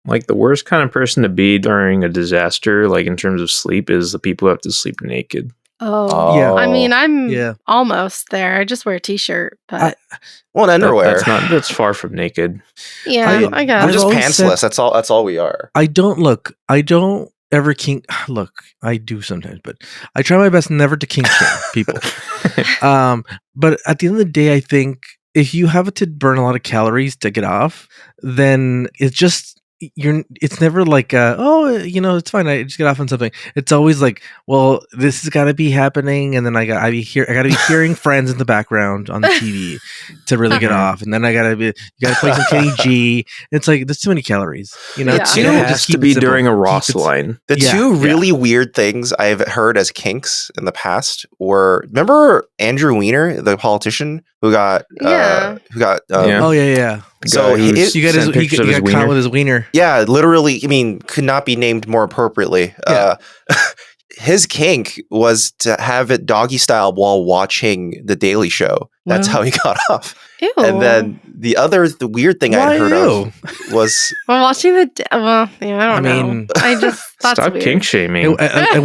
Like the worst kind of person to be during a disaster, like in terms of sleep, is the people who have to sleep naked. Oh, Yeah. I mean, I'm Yeah. almost there. I just wear a t-shirt, but Well, underwear. That's far from naked. yeah, I guess. We're just always pantsless. said- That's all we are. I don't ever kink. Look, I do sometimes, but I try my best never to kink shame people. But at the end of the day, I think if you have to burn a lot of calories to get off, then it's just it's never like it's fine, I just get off on something. It's always like, well, this has got to be happening, and then I got to be hearing friends in the background on the TV to really get off, and then you gotta play some TNG. It's like there's too many calories, Yeah. It has to be during a Ross line. The two really weird things I've heard as kinks in the past were, remember Andrew Weiner, the politician who got Oh yeah. So he got caught with his wiener. Yeah, literally. I mean, could not be named more appropriately. Yeah. His kink was to have it doggy style while watching The Daily Show. That's how he got off. Ew. And then the weird thing I'd heard of was well, watching I don't know. I just that's stop weird. kink shaming. It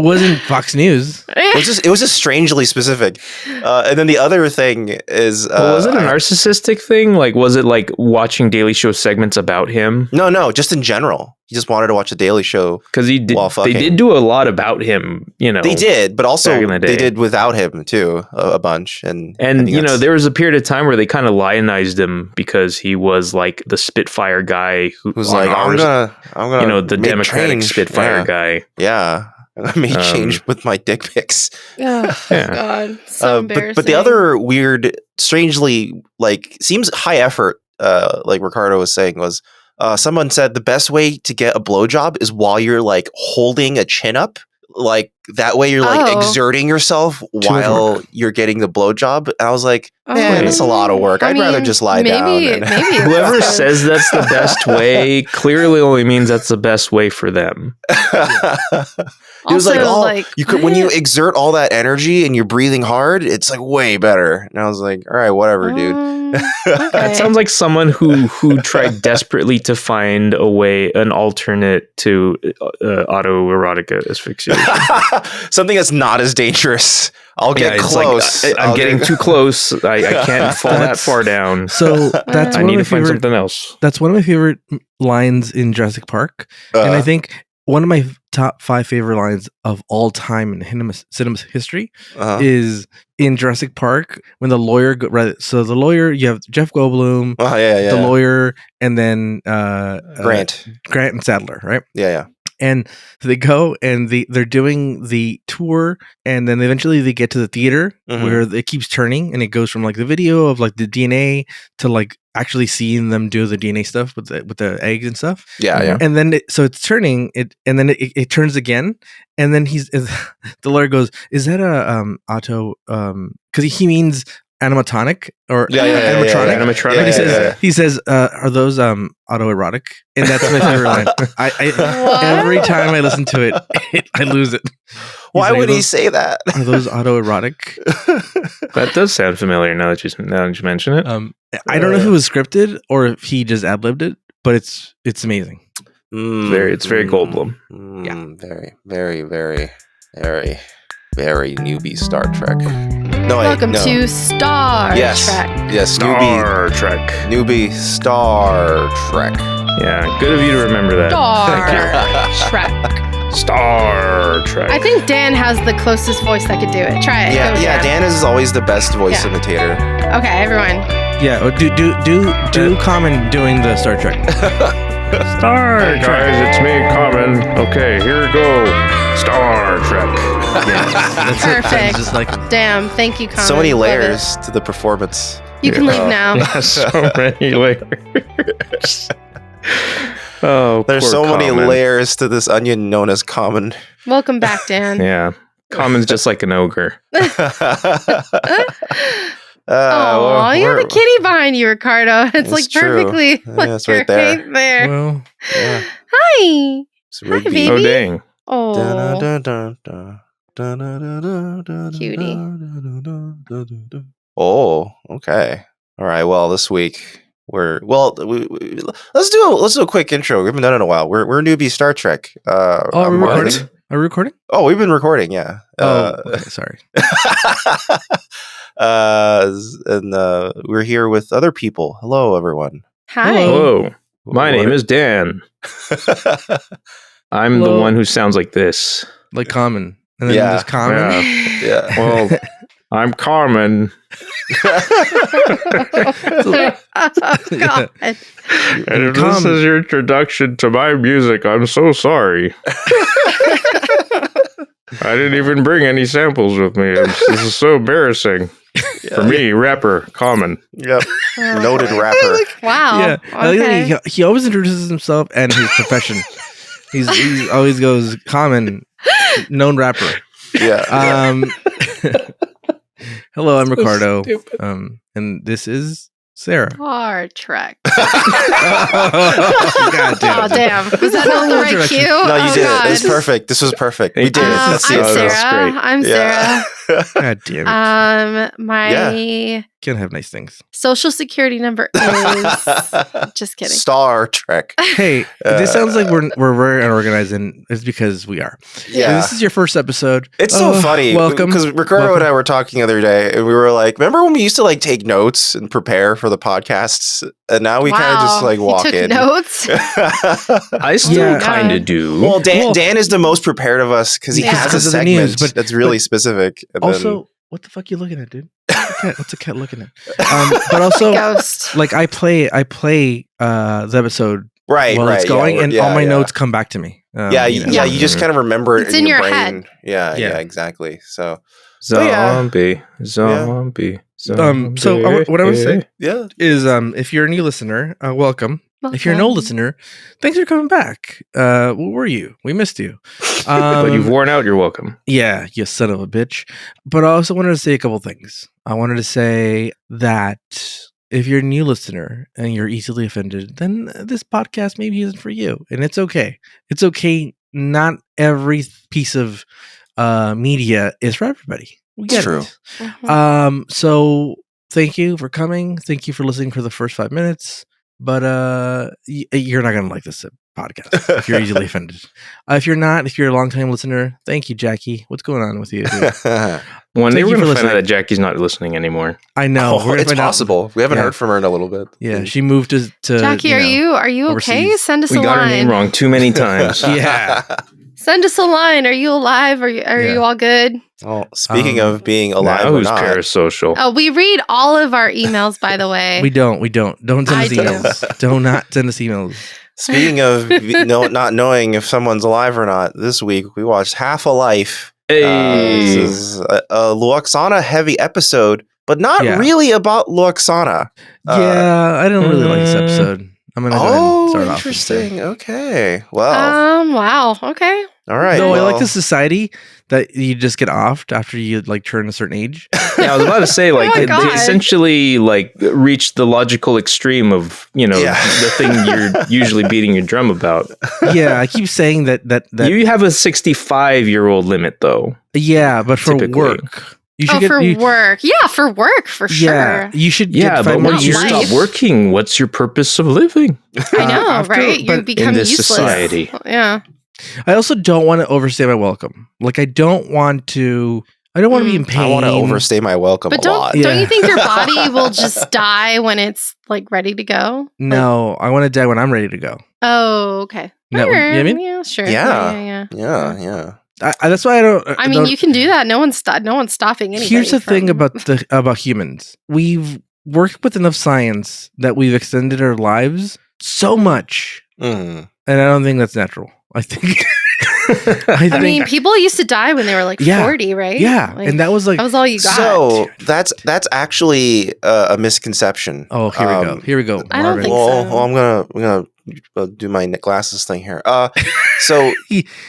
wasn't Fox News. it was just strangely specific. And then the other thing is, was it a narcissistic thing? Like, was it like watching Daily Show segments about him? No, just in general. He just wanted to watch the Daily Show because they did do a lot about him. They did, but also they did without him too a bunch. And there was a period of time where they kind of lionized him because he was like the Spitfire guy who was like, I'm gonna the Democratic change. Spitfire guy. Yeah. I made change with my dick pics. Oh, God. So embarrassing. But the other weird, strangely, like, seems high effort, like Ricardo was saying, was someone said the best way to get a blowjob is while you're like holding a chin up. Like that way you're like exerting yourself while you're getting the blowjob. And I was like, man, that's a lot of work. I'd rather just lie down. Maybe whoever says that's the best way clearly only means that's the best way for them. It was like, you could when you exert all that energy and you're breathing hard, it's like way better. And I was like, all right, whatever, dude. That sounds like someone who tried desperately to find an alternate to autoerotic asphyxiation. Something that's not as dangerous. I'll get close. Like, I'm getting too close. I can't fall that far down. So that's I need to find something else. That's one of my favorite lines in Jurassic Park, and I think one of my top 5 favorite lines of all time in cinema's history is in Jurassic Park when the lawyer. So the lawyer, you have Jeff Goldblum, the lawyer, and then Grant and Sadler, right? Yeah. And they go and they're doing the tour, and then eventually they get to the theater where it keeps turning, and it goes from like the video of like the DNA to like actually seeing them do the DNA stuff with the eggs and stuff. Yeah. And then it's turning and then it turns again, and then the lawyer goes, "Is that a auto?" Because he means animatronic or animatronic. Animatronic. He says, "Are those autoerotic?" And that's my favorite line. I every time I listen to it, I lose it. Why would he say that? Are those autoerotic? That does sound familiar now that you mention it. I don't know if it was scripted or if he just ad-libbed it, but it's amazing. It's very Goldblum. Very, very, very, very, very newbie Star Trek. Welcome to Star Trek. Yes, Star Trek. Newbie Star Trek. Yeah, good of you to remember that. Star Trek. Star Trek. I think Dan has the closest voice that could do it. Try it. Yeah. Dan is always the best voice imitator. Okay, everyone. Yeah, do Common doing the Star Trek. Star Trek. Guys, it's me, Common. Okay, here we go. Star Trek. That's perfect. Just like, damn, thank you, Common. So many layers to the performance. You can leave now. Yeah, so many layers. There's so many layers to this onion known as Common. Welcome back, Dan. Yeah. Common's just like an ogre. Oh, you have a kitty behind you, Ricardo. It's like perfectly. Yeah, it's right there. well, yeah. Hi. Hi, baby. Oh, dang. Oh. Cutie. Oh, okay. All right. Well, this week let's do a quick intro. We haven't done it in a while. We're Newbie Star Trek. Are we recording? Are we recording? Oh, we've been recording. Yeah. Okay, sorry. And we're here with other people. Hello, everyone. Hi. Hello. My name is Dan. I'm the one who sounds like this. Like Common. And then just Common. Yeah. Well, I'm Carmen. God. And if this is your introduction to my music, I'm so sorry. I didn't even bring any samples with me. This is so embarrassing. For me, rapper, Common. Yep. Noted rapper. Wow. Yeah. Okay. He always introduces himself and his profession. He's always goes Common, known rapper. Yeah. Hello, I'm Ricardo. And this is Sarah. Star Trek. God damn. Oh, damn. Was that not the right cue? No, you did God. it. It's perfect. This was perfect. We did it. I'm Sarah. I'm Sarah. God damn it. My Can't have nice things. social security number is just kidding. Star Trek. Hey, this sounds like we're very unorganized, and it's because we are. Yeah. This is your first episode. It's so funny. Welcome. Because Ricardo and I were talking the other day, and we were like, remember when we used to like take notes and prepare for the podcasts? And now we kind of just like walk took in. Notes? I still kind of do. Well, Dan is the most prepared of us because he has a segment that's really specific. And also, what the fuck are you looking at, dude? What's a cat looking at? But also, Ghost. like I play the episode while it's going, and all my notes come back to me. You just kind of remember it in your brain. Head. Yeah, exactly. So Zombie. So what I want to say is if you're a new listener, welcome. If you're an old listener, thanks for coming back. Where were you? We missed you. But you've worn out, you're welcome. Yeah, you son of a bitch. But I also wanted to say a couple things. I wanted to say that if you're a new listener and you're easily offended, then this podcast maybe isn't for you. And it's okay. It's okay. Not every piece of media is for everybody. We get True. it. Mm-hmm. So thank you for coming. Thank you for listening for the first 5 minutes. But you're not going to like this podcast if you're easily offended. If you're not, if you're a long-time listener, thank you, Jackie. What's going on with you? When they were going to find out that Jackie's not listening anymore. I know. It's possible. We haven't heard from her in a little bit. Yeah, she moved to Jackie, are you okay? overseas. Send us a We got line. her name wrong too many times. Yeah. Send us a line. Are you alive? Are you all good? Oh, speaking of being alive now or who's not. parasocial? Oh, we read all of our emails, by the way. We don't. Don't send I us do. emails. Do not send us emails. Speaking of not knowing if someone's alive or not, this week we watched Half a Life. Hey. This is a Lwaxana heavy episode, but not really about Lwaxana. I don't really like this episode. I'm gonna go ahead and start off. Interesting. Okay. Well. Wow. Okay. All right. No, I like the society that you just get offed after you like turn a certain age. Yeah, I was about to say, like, my they God. essentially like reached the logical extreme of, the thing you're usually beating your drum about. Yeah, I keep saying that You have a 65-year-old limit, though. Yeah, but for typically. work. You should work. Yeah, for work, for sure. Yeah, you should Yeah, get but 5 more once you years. stop working, what's your purpose of living? I know, right? You become in this useless. society. Yeah. I also don't want to overstay my welcome. Like I don't want to be in pain. I want to overstay my welcome But a lot. don't you think your body will just die when it's like ready to go? No, I want to die when I'm ready to go. Oh, okay. No, you know what I mean? Yeah, sure. Yeah. That's why I don't. I mean, you can do that. No one's stopping anybody. Here's the thing about humans. We've worked with enough science that we've extended our lives so much, and I don't think that's natural. I think. I mean, people used to die when they were like 40, right? Yeah, like, and that was all you got. So that's actually a misconception. Oh, here we go. I don't think so. so. Well, I'm gonna do my glasses thing here. So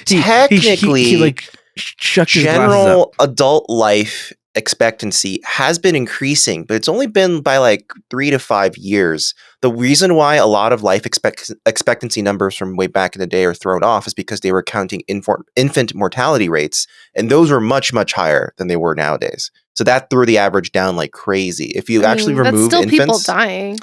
technically, he like shucked his glasses up. general adult life expectancy has been increasing, but it's only been by like 3 to 5 years. The reason why a lot of life expectancy numbers from way back in the day are thrown off is because they were counting infant mortality rates, and those were much, much higher than they were nowadays. So that threw the average down like crazy. If you actually remove that's still infants, people dying.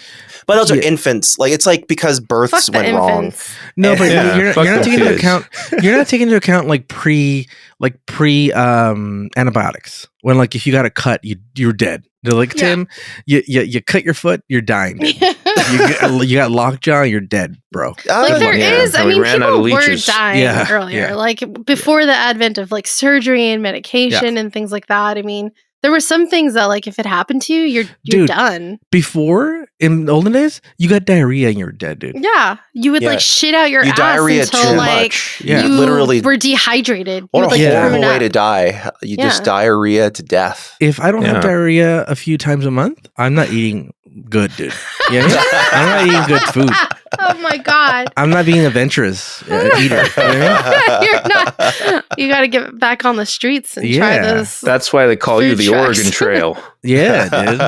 But those are infants. Like it's like because births went wrong. No, but you're not taking into account. You're not taking into account like pre antibiotics. When like if you got a cut, you're dead. They're like Tim, you cut your foot, you're dying. you got lockjaw, you're dead, bro. Like there is. I mean, people were dying earlier. Like before the advent of like surgery and medication and things like that. I mean. There were some things that, like, if it happened to you, you're done. Before, in the olden days, you got diarrhea and you're dead, dude. Yeah. You would, like, shit out your ass diarrhea until, too like, much. you literally were dehydrated. What a horrible way to die. You just diarrhea to death. If I don't have diarrhea a few times a month, I'm not eating good, dude. You know? I'm not eating good food. Oh my God. I'm not being adventurous eater. You know what I mean? You're not. You got to get back on the streets and try those. That's why they call you the Oregon Trail. Yeah, dude.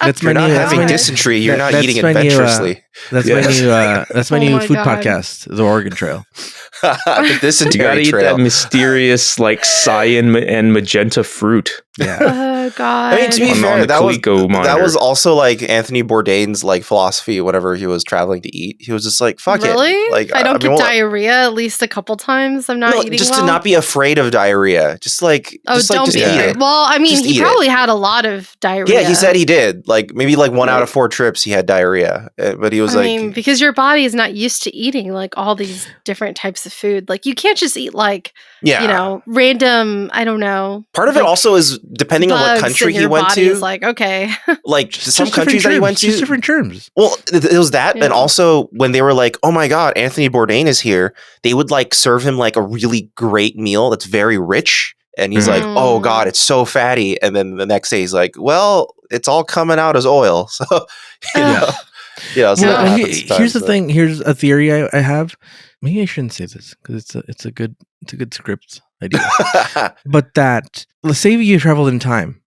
That's you're not having dysentery. You're not eating adventurously. That's my new food podcast, The Oregon Trail. The dysentery you gotta eat trail. that mysterious like cyan and magenta fruit. Yeah. Oh God. I mean, to be fair, that was also like Anthony Bourdain's like philosophy. Whenever he was traveling to eat, he was just like, "Fuck it." Like, if I don't get diarrhea at least a couple times, I'm not eating just well. to not be afraid of diarrhea. Just like, don't be afraid. Well, I mean, he probably had a lot of diarrhea. Yeah, he said he did. Like maybe like 1 out of 4 trips he had diarrhea, but he was I mean, because your body is not used to eating like all these different types of food. Like you can't just eat like you know random. I don't know. Part of it also is depending on what country he went to. Is like okay, like some countries that he went to, just different terms. Well, it was that, and also when they were like, "Oh my God, Anthony Bourdain is here," they would like serve him like a really great meal that's very rich, and he's like, "Oh God, it's so fatty," and then the next day he's like, "Well, it's all coming out as oil," so you know. Yeah. So here's the thing. Here's a theory I have. Maybe I shouldn't say this because it's a good script idea. But that let's say you traveled in time.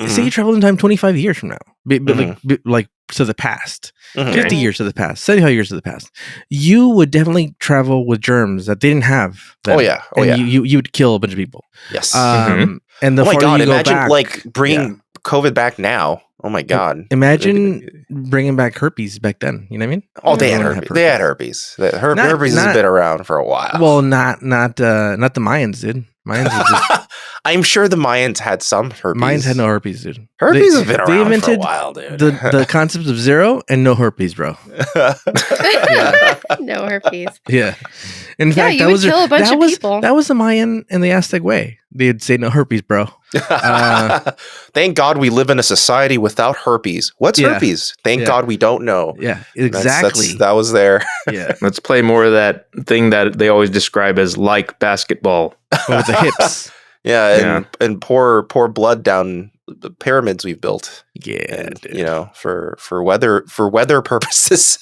Say you traveled in time 25 years from now, like to the past, 50 years to the past, 75 years to the past. You would definitely travel with germs that they didn't have. Then. You would kill a bunch of people. Yes. And the my God, imagine back, like bringing COVID back now. Oh my God! Imagine bringing back herpes back then. You know what I mean? Oh, they had herpes. They had herpes. Herpes has been around for a while. Well, not the Mayans, dude. Mayans just. I'm sure the Mayans had some herpes. Mayans had no herpes, dude. Herpes has been around for a while, dude. The concept of zero and no herpes, bro. No herpes. Yeah. In fact, that was kill a bunch of people. That was the Mayan and the Aztec way. They'd say no herpes, bro. Thank God we live in a society without herpes. What's herpes? Thank God we don't know. Yeah, exactly. That was there. Yeah. Let's play more of that thing that they always describe as like basketball. With the hips. And pour blood down the pyramids we've built. Yeah, and, you know, for weather purposes.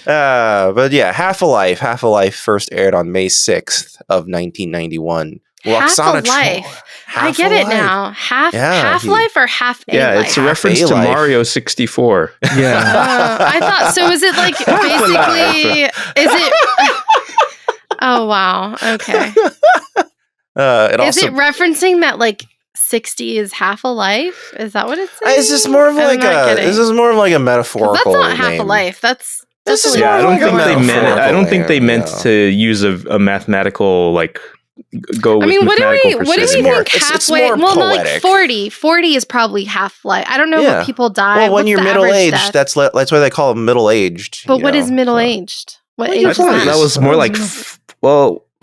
But yeah, Half a Life first aired on May 6th of 1991. Lwaxana Troi. I get it now. Half-Life or Half-A-Life? Yeah, it's a reference to Mario 64. Yeah. I thought, so is it like basically, is it... Oh, wow. Okay. Is it referencing that like 60 is half a life? Is that what it's saying? It's just more of like a metaphorical. That's not half a life. That's I don't think they meant to use a mathematical like go with mathematical what do we think halfway? Well, no, like 40. 40 is probably half life. I don't know what people die. Well, when you're middle aged, that's why they call it middle aged. But what is middle aged? What age is that? That was more like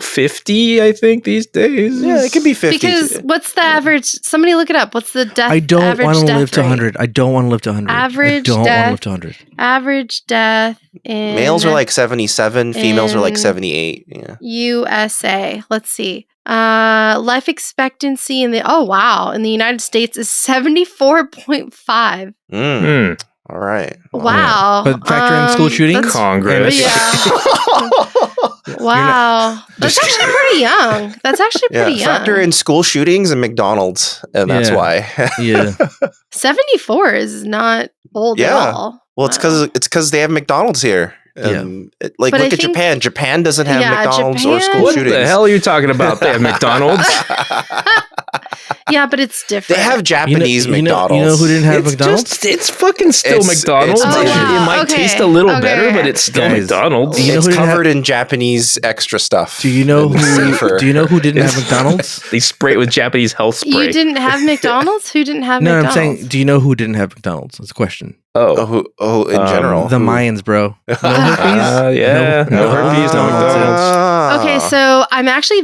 50, I think, these days. Yeah, it could be 50. Because what's the average? Somebody look it up. What's the death? I don't want to live to 100. I don't want to live to 100. Average I don't death. want to live to 100. Average death in males are like 77, females are like 78. Yeah. USA. Let's see. Life expectancy in the in the United States is 74.5. All right. Wow. But factor in school shootings, Congress. Wow. That's actually pretty young. Young. Factor in school shootings and McDonald's, and that's why. 74 is not old at all. Well, it's because they have McDonald's here. Look at Japan. Japan doesn't have McDonald's or school shootings. What the hell are you talking about? They have McDonald's. Yeah, but it's different. They have Japanese McDonald's. You know who didn't have McDonald's? It's fucking still McDonald's. It might taste a little better, but it's still McDonald's. It's covered in Japanese extra stuff. Do you know who didn't have McDonald's? They spray it with Japanese health spray. You didn't have McDonald's? Who didn't have McDonald's? No, I'm saying, do you know who didn't have McDonald's? That's a question. In general. The Mayans, bro. No herpes? Yeah. No herpes, no McDonald's. Okay, so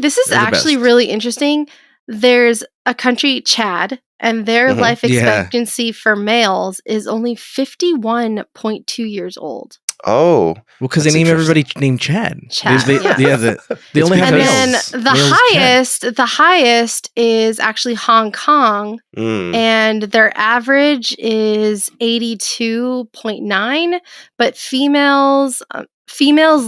this is actually really interesting. There's a country, Chad, and their life expectancy for males is only 51.2 years old. Oh, well, because they name everybody named Chad. They only have males. And then the highest is actually Hong Kong, and their average is 82.9, but females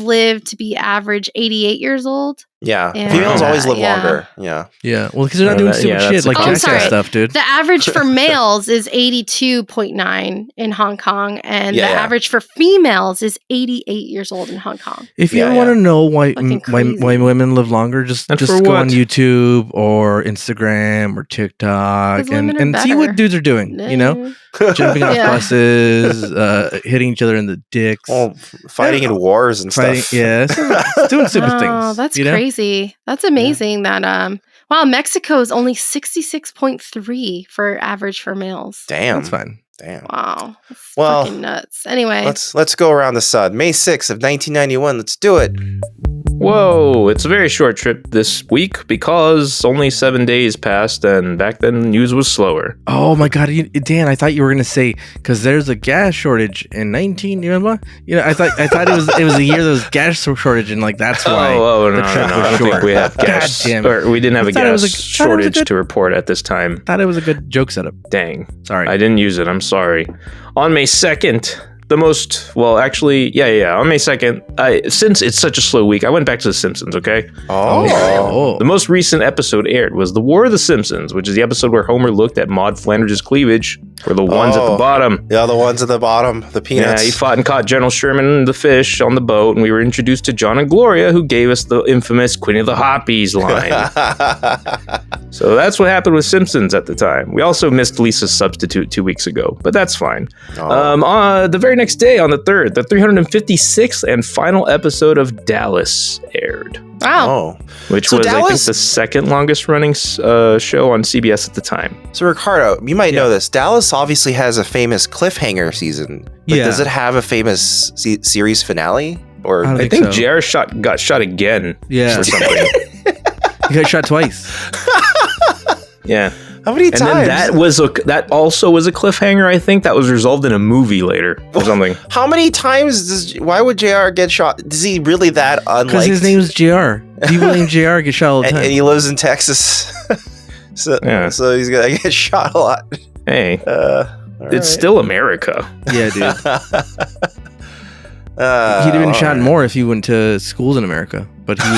live to be average 88 years old. Yeah, females always live longer. Yeah. Well, because they're not doing stupid shit like jackass stuff, dude. The average for males is 82.9 in Hong Kong, and the average for females is 88 years old in Hong Kong. If you want to know why women live longer, just go on YouTube or Instagram or TikTok and see what dudes are doing. You know, jumping off buses, hitting each other in the dicks, fighting in wars and stuff. Yeah, doing stupid things. Oh, that's crazy. That's amazing that Mexico is only 66.3 for average for males. Damn. That's fine. Damn. Wow. That's fucking nuts. Anyway. Let's go around the sun. May 6th of 1991. Let's do it. Whoa, it's a very short trip this week because only 7 days passed, and back then news was slower. Oh my god, Dan! I thought you were gonna say because there's a gas shortage in 19. You remember? I thought it was a year there was gas shortage, and like that's why. No, I don't think we have gas. Or we didn't have a gas shortage to report at this time. Thought it was a good joke setup. Dang, sorry, I didn't use it. I'm sorry. On May 2nd. On May 2nd, since it's such a slow week, I went back to The Simpsons, okay? Oh. The most recent episode aired was The War of the Simpsons, which is the episode where Homer looked at Maude Flanders' cleavage, or the ones at the bottom. Yeah, the ones at the bottom, the peanuts. Yeah, he fought and caught General Sherman the fish on the boat, and we were introduced to John and Gloria, who gave us the infamous Queen of the Hoppies line. So that's what happened with Simpsons at the time. We also missed Lisa's Substitute 2 weeks ago, but that's fine. The very next day, on the 3rd, the 356th and final episode of Dallas aired. Wow. Which was, I think, the second longest running show on CBS at the time. So, Ricardo, you might know this. Dallas obviously has a famous cliffhanger season. But does it have a famous series finale? Or I think JR got shot again. Yeah. Or something. He got shot twice. Yeah. How many times? And then that also was a cliffhanger, I think. That was resolved in a movie later or something. How many times why would JR get shot? Is he really that unliked? Because his name is JR. William JR gets shot all the time. And he lives in Texas. So he's going to get shot a lot. Hey. It's still America. Yeah, dude. He'd have been shot more if he went to schools in America. But he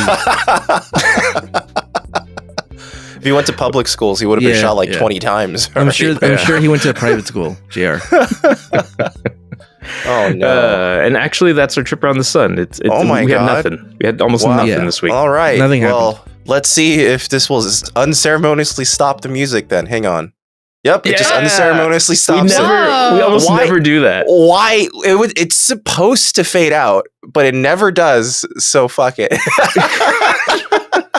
if he went to public schools, he would have been shot 20 times. I'm sure he went to a private school, JR. Oh no! And actually, that's our trip around the sun. We had nothing. We had almost nothing this week. All right. Nothing happened. Let's see if this will unceremoniously stop the music. Then hang on. Yep, it just unceremoniously stops. We almost never do that. Why? It's supposed to fade out, but it never does. So fuck it.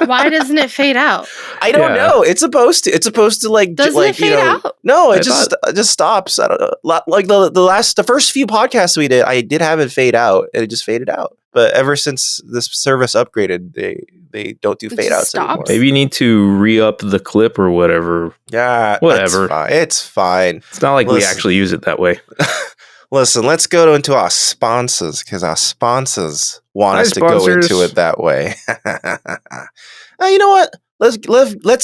Why doesn't it fade out? I don't know. It's supposed to. It's supposed to Doesn't it fade out? No, it just stops. I don't know. Like the first few podcasts we did, I did have it fade out, and it just faded out. But ever since this service upgraded, they don't do fade outs anymore. Maybe you need to re-up the clip or whatever. Yeah, whatever. It's fine. It's not like we actually use it that way. Listen, let's go into our sponsors because our sponsors want us to go into it that way. You know what? Let's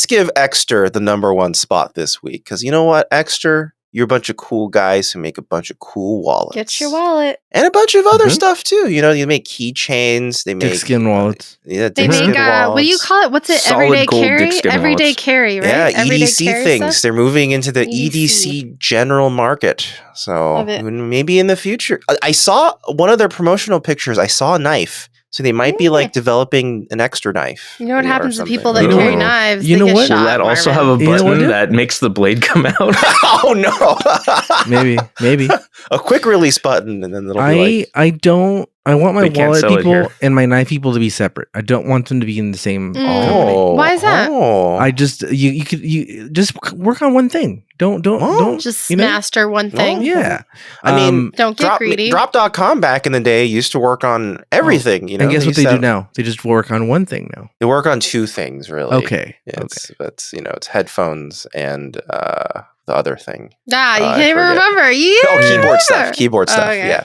give Exter the #1 spot this week because you know what, Exter, you're a bunch of cool guys who make a bunch of cool wallets. Get your wallet and a bunch of other stuff too. You know, you make keychains. They make skin wallets. Yeah, they make what do you call it? What's it? Everyday carry. Everyday carry, right? Yeah, everyday EDC things. Stuff? They're moving into the EDC general market. So maybe in the future, I saw one of their promotional pictures. I saw a knife So they might be like developing an extra knife. You know what happens to people that You know carry what? knives? You They know get what? shot, Will that also have a Marvin. You know what, button dude? that makes the blade come out? Oh no! Maybe. A quick release button, and then it'll be like. I want my They can't wallet sell it people here. and my knife people to be separate. I don't want them to be in the same company. Oh, Why is that? Oh. I just you just work on one thing. Don't Just you know? master one thing. Yeah. I mean, Don't get greedy. Drop.com back in the day used to work on everything. You know, and guess what they used to do now? They just work on one thing now. They work on two things, really. Okay. It's it's headphones and the other thing. You I can't even forget. remember. You Keyboard stuff. Okay. Yeah,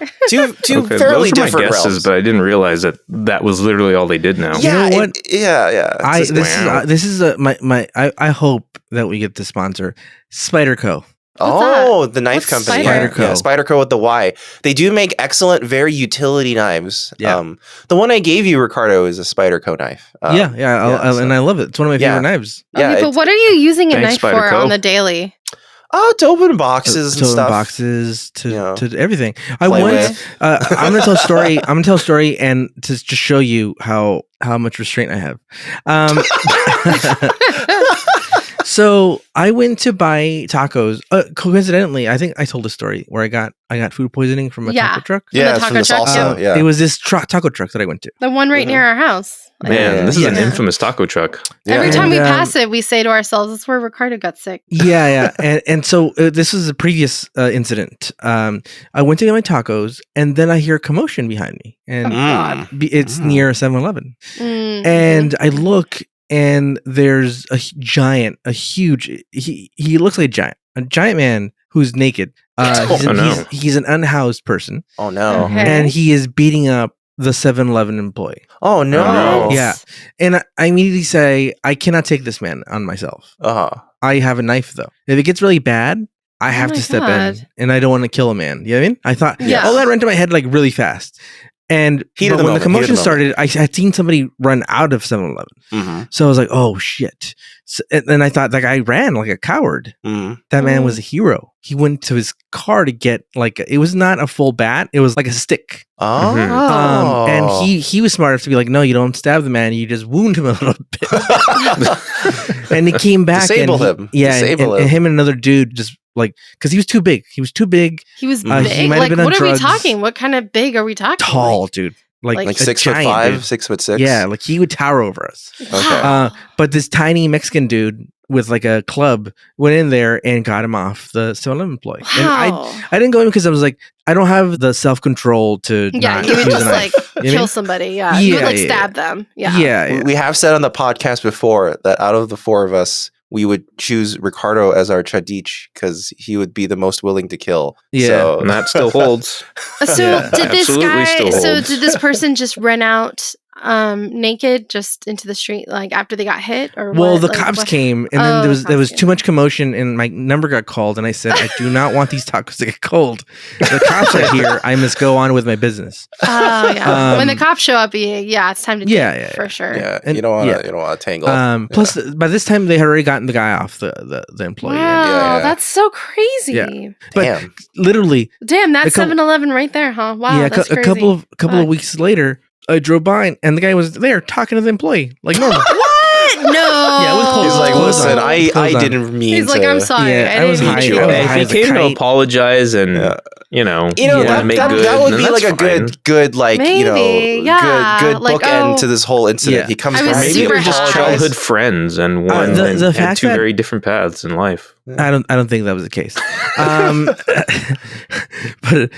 two Okay, fairly those are my different guesses, realms. but I didn't realize that was literally all they did now. Yeah, You know what? It's just- This is I hope that we get the sponsor Spyderco. the knife What's company. Spyder? Yeah, Spyderco with the Y. They do make excellent, very utility knives. Yeah. The one I gave you, Ricardo, is a Spyderco knife. And I love it. It's one of my favorite knives. Okay, but what are you using a Thanks, knife for Spyderco. on the daily? to open boxes and To stuff. boxes to You know, to everything. I play once with. I'm gonna tell a story. I'm gonna tell a story and to just show you how much restraint I have. So I went to buy tacos. Coincidentally, I think I told a story where I got food food poisoning from a taco truck. From the Yeah, it's taco from the truck, salsa. Yeah. It was this taco truck that I went to. The one right Mhm. near our house. Man, this is an Yeah. infamous taco truck. Every time we And, pass it, we say to ourselves, "That's where Ricardo got sick." Yeah. And so this was a previous incident. I went to get my tacos, and then I hear a commotion behind me, and God. it's near 7-Eleven. Mm. And I look, and there's a huge. He looks like a giant man who's naked. no. He's an unhoused person, Oh no! Okay. and he is beating up the 7-Eleven employee. Oh no! no. Yeah. And I immediately say, I cannot take this man on myself. I have a knife though. If it gets really bad, I have my to step God. in, and I don't want to kill a man. You know what I mean? I thought, Yeah. all that ran to my head like really fast. And Heat of but the when moment, the commotion heat of the started, I had seen somebody run out of 7-Eleven. Mm-hmm. So I was like, oh shit. So, and then I thought that guy ran like a coward. Mm-hmm. That man was a hero. He went to his car to get it was not a full bat. It was like a stick. Oh. Mhm. And he was smart enough to be like, no, you don't stab the man. You just wound him a little bit. And he came back. Disable and him. Yeah. Disable and him. him and another dude just because he was too big. He was too big. He was he big. might have Like, been on what are we drugs. talking? What kind of big are we talking? Tall, dude. Like Like a 6'5", giant, dude. 6'6". Yeah, like he would tower over us. Wow. But this tiny Mexican dude with like a club went in there and got him off the 7-Eleven employee. And Wow. I didn't go in because I was like, I don't have the self-control to Yeah, not you would use just a like knife. You know what I kill mean? somebody. Yeah. You would Yeah, like yeah, stab them. Yeah. Yeah. We have said on the podcast before that out of the four of us, we would choose Ricardo as our Chadich because he would be the most willing to kill. Yeah. So, And that still holds. So Yeah. did this Absolutely guy? still So holds. did this person just run out naked just into the street like after they got hit or Well, what? the Like, cops what- came, and Oh, then the there was cops too came. much commotion, and my number got called, and I said, I do not want these tacos to get cold. The cops are here. I must go on with my business. Oh yeah. When the Um, cops show up, it's time to yeah, dip, yeah, for sure. yeah, And- you don't want yeah. to tangle. Plus, by this time, they had already gotten the guy off the employee. Wow, Yeah. that's so crazy. Yeah. But Damn. literally, Damn, that's A couple- 7-Eleven right there, huh? Wow, yeah, that's a crazy. couple of Fuck. weeks later, I drove by, and the guy was there talking to the employee like normal. What? No. Yeah, with clothes He's like, Clothes listen, on. I Clothes on. didn't mean He's to. like, I'm sorry. Yeah, I I was didn't mean high. to. I was If high he as a came to kite. apologize and Yeah. want You know, to that, make that, good, that would then be like that's a fine. good, like, Maybe, yeah. good Like, bookend oh. to this whole incident. Yeah. He comes I back. was Maybe super it was just high. childhood friends and one the and fact had two that- very different paths in life. I don't think that was the case. But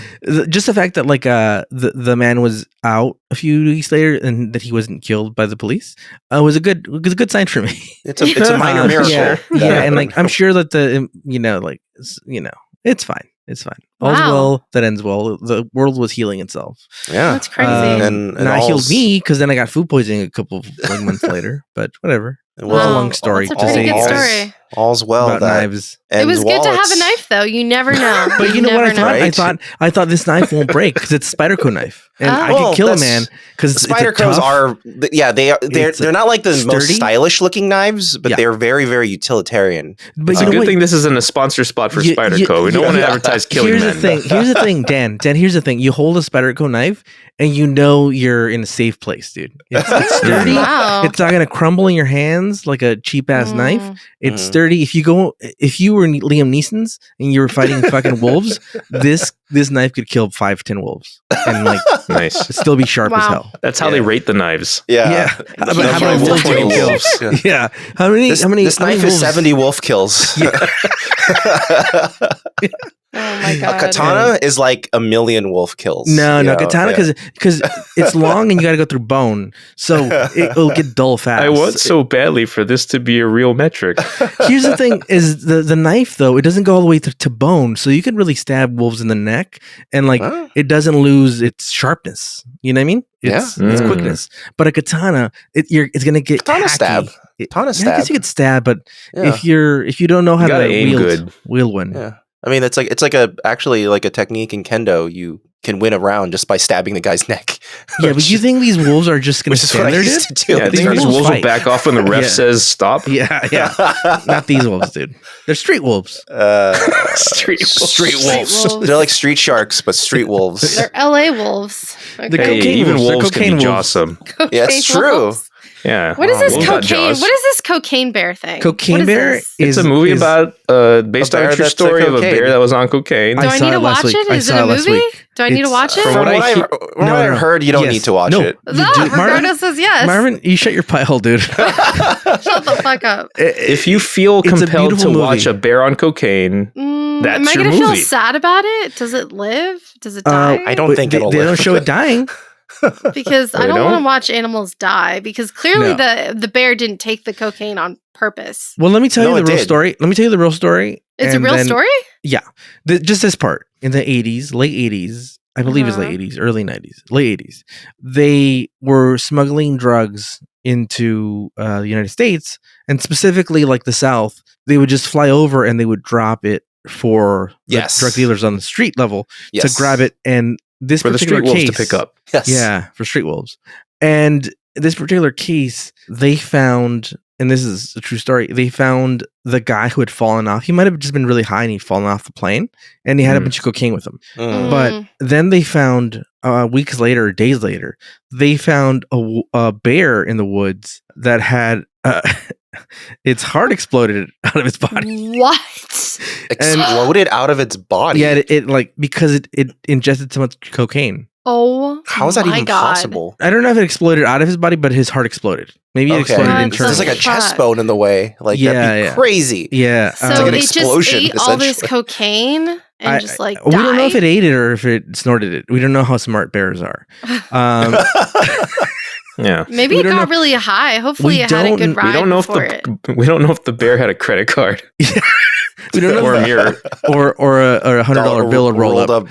just the fact that like the man was out a few weeks later and that he wasn't killed by the police was a good sign for me. It's a minor miracle. Yeah, and like I'm sure that it's fine. It's fine. All's Wow. well that ends well. The world was healing itself. Yeah. That's crazy. And Not all's- healed me because then I got food poisoning a couple of months later. But whatever. It was a wasn't- long story That's a to pretty say good it's- story. all's well. About knives. It was good to have a knife, though. You never know. But you know what I thought? Right? I thought this knife won't break because it's Spyderco knife, and I can kill a man because Spydercos are. Yeah, they're not like the most stylish looking knives, but they're very, very utilitarian. But it's a good thing this isn't a sponsor spot for Spyderco. We don't want to advertise killing men. Here's the thing, Dan. Here's the thing. You hold a Spyderco knife, and you know you're in a safe place, dude. It's sturdy. Wow. It's not gonna crumble in your hands like a cheap ass knife. It's sturdy. If you were Liam Neeson's and you were fighting fucking wolves, this knife could kill 5-10 wolves and like nice, still be sharp as hell. That's how they rate the knives. Yeah. How many wolf kills? Yeah. How many? This knife is 70 wolf kills. Yeah. Oh my god! A katana is like 1 million wolf kills. No, katana because it's long and you got to go through bone, so it'll get dull fast. I want so badly for this to be a real metric. Here's the thing: is the knife though? It doesn't go all the way to bone, so you can really stab wolves in the neck, and like it doesn't lose its sharpness. You know what I mean? It's quickness. But a katana, it's gonna get katana stab. Katana stab. I guess you could stab, but if you don't know how to wield one. Yeah. I mean, it's like a technique in kendo. You can win a round just by stabbing the guy's neck. Yeah, but you think these wolves are just going to stand there, dude? Yeah, I think these wolves will back off when the ref says stop. Yeah. Not these wolves, dude. They're street wolves. Street wolves. They're like street sharks, but street wolves. They're LA wolves. Okay. Even wolves can be jawsome. Yeah, it's true. Yeah. What is this cocaine? What is this cocaine bear thing? Cocaine bear is a movie about based on a true story of a bear that was on cocaine. Do I need to watch it? Is it a movie? Do I need to watch it? From what I've heard, you don't need to watch it. Ricardo says yes. Marvin, you shut your pie hole, dude. Shut the fuck up. If you feel compelled to watch a bear on cocaine, that's your movie. Am I going to feel sad about it? Does it live? Does it die? I don't think it'll live. They don't show it dying. Because I don't want to watch animals die, because clearly the bear didn't take the cocaine on purpose. Well, let me tell you the real story. It's a real story? Yeah. Just this part. In the 80s, late 80s, I believe it's late 80s, early 90s, late 80s, they were smuggling drugs into the United States, and specifically like the South. They would just fly over and they would drop it for drug dealers on the street level to grab it, and this for particular the street case, wolves to pick up. Yes. Yeah, for street wolves. And this particular case, they found, and this is a true story, they found the guy who had fallen off. He might have just been really high and he'd fallen off the plane, and he had a bunch of cocaine with him. But then they found, weeks later, days later, they found a bear in the woods that had its heart exploded out of its body. What? Exploded out of its body? Yeah, it like, because it ingested so much cocaine. Oh, how is that even possible? I don't know if it exploded out of his body, but his heart exploded. Maybe it exploded internally. There's like a chest bone in the way. Like, that'd be crazy. Yeah. So like an explosion, it just ate all this cocaine and just like died? We don't know if it ate it or if it snorted it. We don't know how smart bears are. Yeah. Maybe it got really high. Hopefully it had a good ride. We don't know if the bear had a credit card. We don't know, or a mirror, or a $100 bill rolled up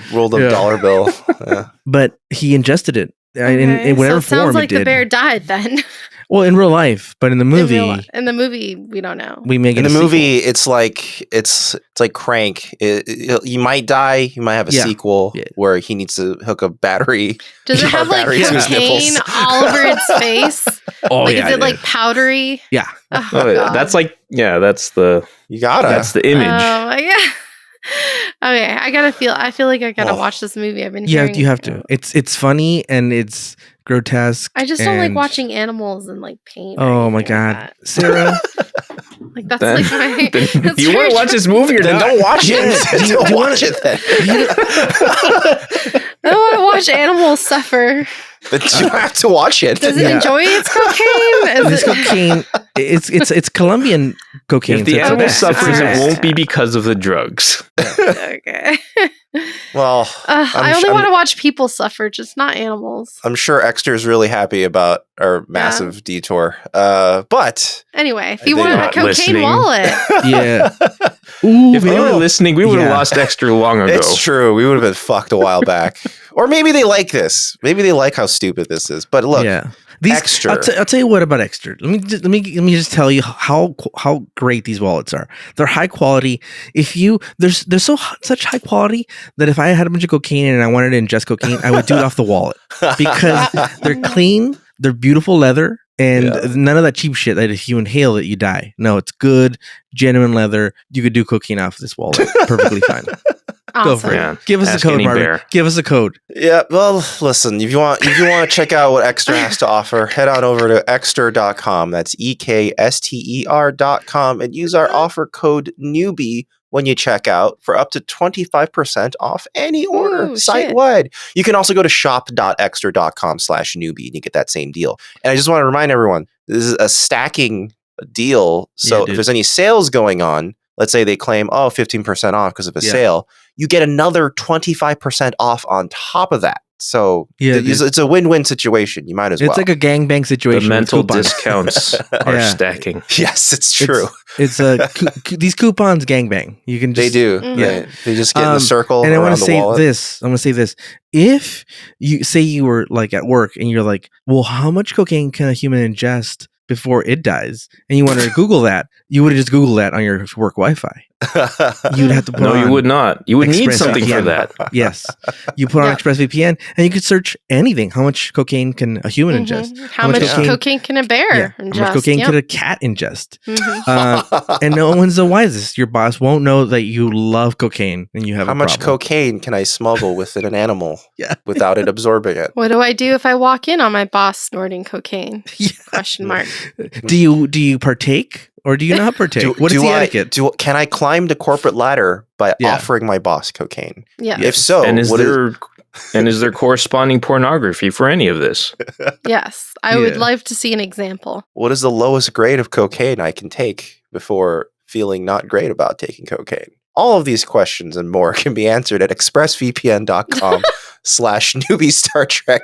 dollar bill. Yeah. But he ingested it in whatever form. Sounds like it did. The bear died then. Well, in real life, but in the movie, we don't know. We make it in the movie. It's like Crank. You might die. You might have a sequel where he needs to hook a battery. Does it have like cocaine all over its face? Is it like powdery? Yeah. That's like that's the that's the image. Oh my god. Okay, I feel like I gotta watch this movie. I've been hearing you have to. It's funny and it's grotesque. I just don't like watching animals in like pain. Oh my god, Sarah. Like that's like my. Do you want to watch this movie or then don't watch it? Don't watch it then. I don't want to watch animals suffer. But you have to watch it. Does it enjoy its cocaine? It's Colombian cocaine. If the animal suffers, it won't be because of the drugs. Okay. Well, I only want to watch people suffer, just not animals. I'm sure Exter's really happy about our massive detour. But anyway, if you want a cocaine wallet, if they were listening, we would have lost Exter long ago. It's true. We would have been fucked a while back. Or maybe they like this. Maybe they like how stupid this is. But look, Extra. I'll tell you what about Extra. Let me just tell you how great these wallets are. They're high quality. They're such high quality that if I had a bunch of cocaine and I wanted to ingest cocaine, I would do it off the wallet because they're clean. They're beautiful leather. And none of that cheap shit that if you inhale it, you die. No, it's good, genuine leather. You could do cocaine off this wallet perfectly fine. Awesome. Go for it. Give us a code, Marvin. Give us a code. Yeah, well, listen, if you want to check out what Extra has to offer, head on over to ekster.com. That's ekster.com and use our offer code Newbie when you check out for up to 25% off any order site-wide. You can also go to shop.ekster.com/newbie and you get that same deal. And I just want to remind everyone, this is a stacking deal. So if there's any sales going on, let's say they claim, 15% off because of a sale, you get another 25% off on top of that. So it's a win-win situation. You might as well. It's like a gangbang situation. The mental discounts are stacking. Yes, it's true. It's these coupons gangbang. You can just, they do. Mm-hmm. Yeah, they just get in the circle. And I want to say wallet. this. I'm going to say this. If you say you were like at work and you're like, well, how much cocaine can a human ingest before it dies, and you want to Google that, you would just Google that on your work Wi-Fi. You'd have to put you would not. You would need something VPN. for that. Yes. You put on ExpressVPN and you could search anything. How much cocaine can a human ingest? How much cocaine can a bear ingest? How much cocaine can a cat ingest? And no one's the wisest. Your boss won't know that you love cocaine and you have how much cocaine can I smuggle within an animal without it absorbing it? What do I do if I walk in on my boss snorting cocaine? Question mark. Do you partake? Or do you not partake? What is the etiquette? Can I climb the corporate ladder by offering my boss cocaine? Yeah. If so, is there corresponding pornography for any of this? Yes. I would love to see an example. What is the lowest grade of cocaine I can take before feeling not great about taking cocaine? All of these questions and more can be answered at expressvpn.com/newbie Star Trek,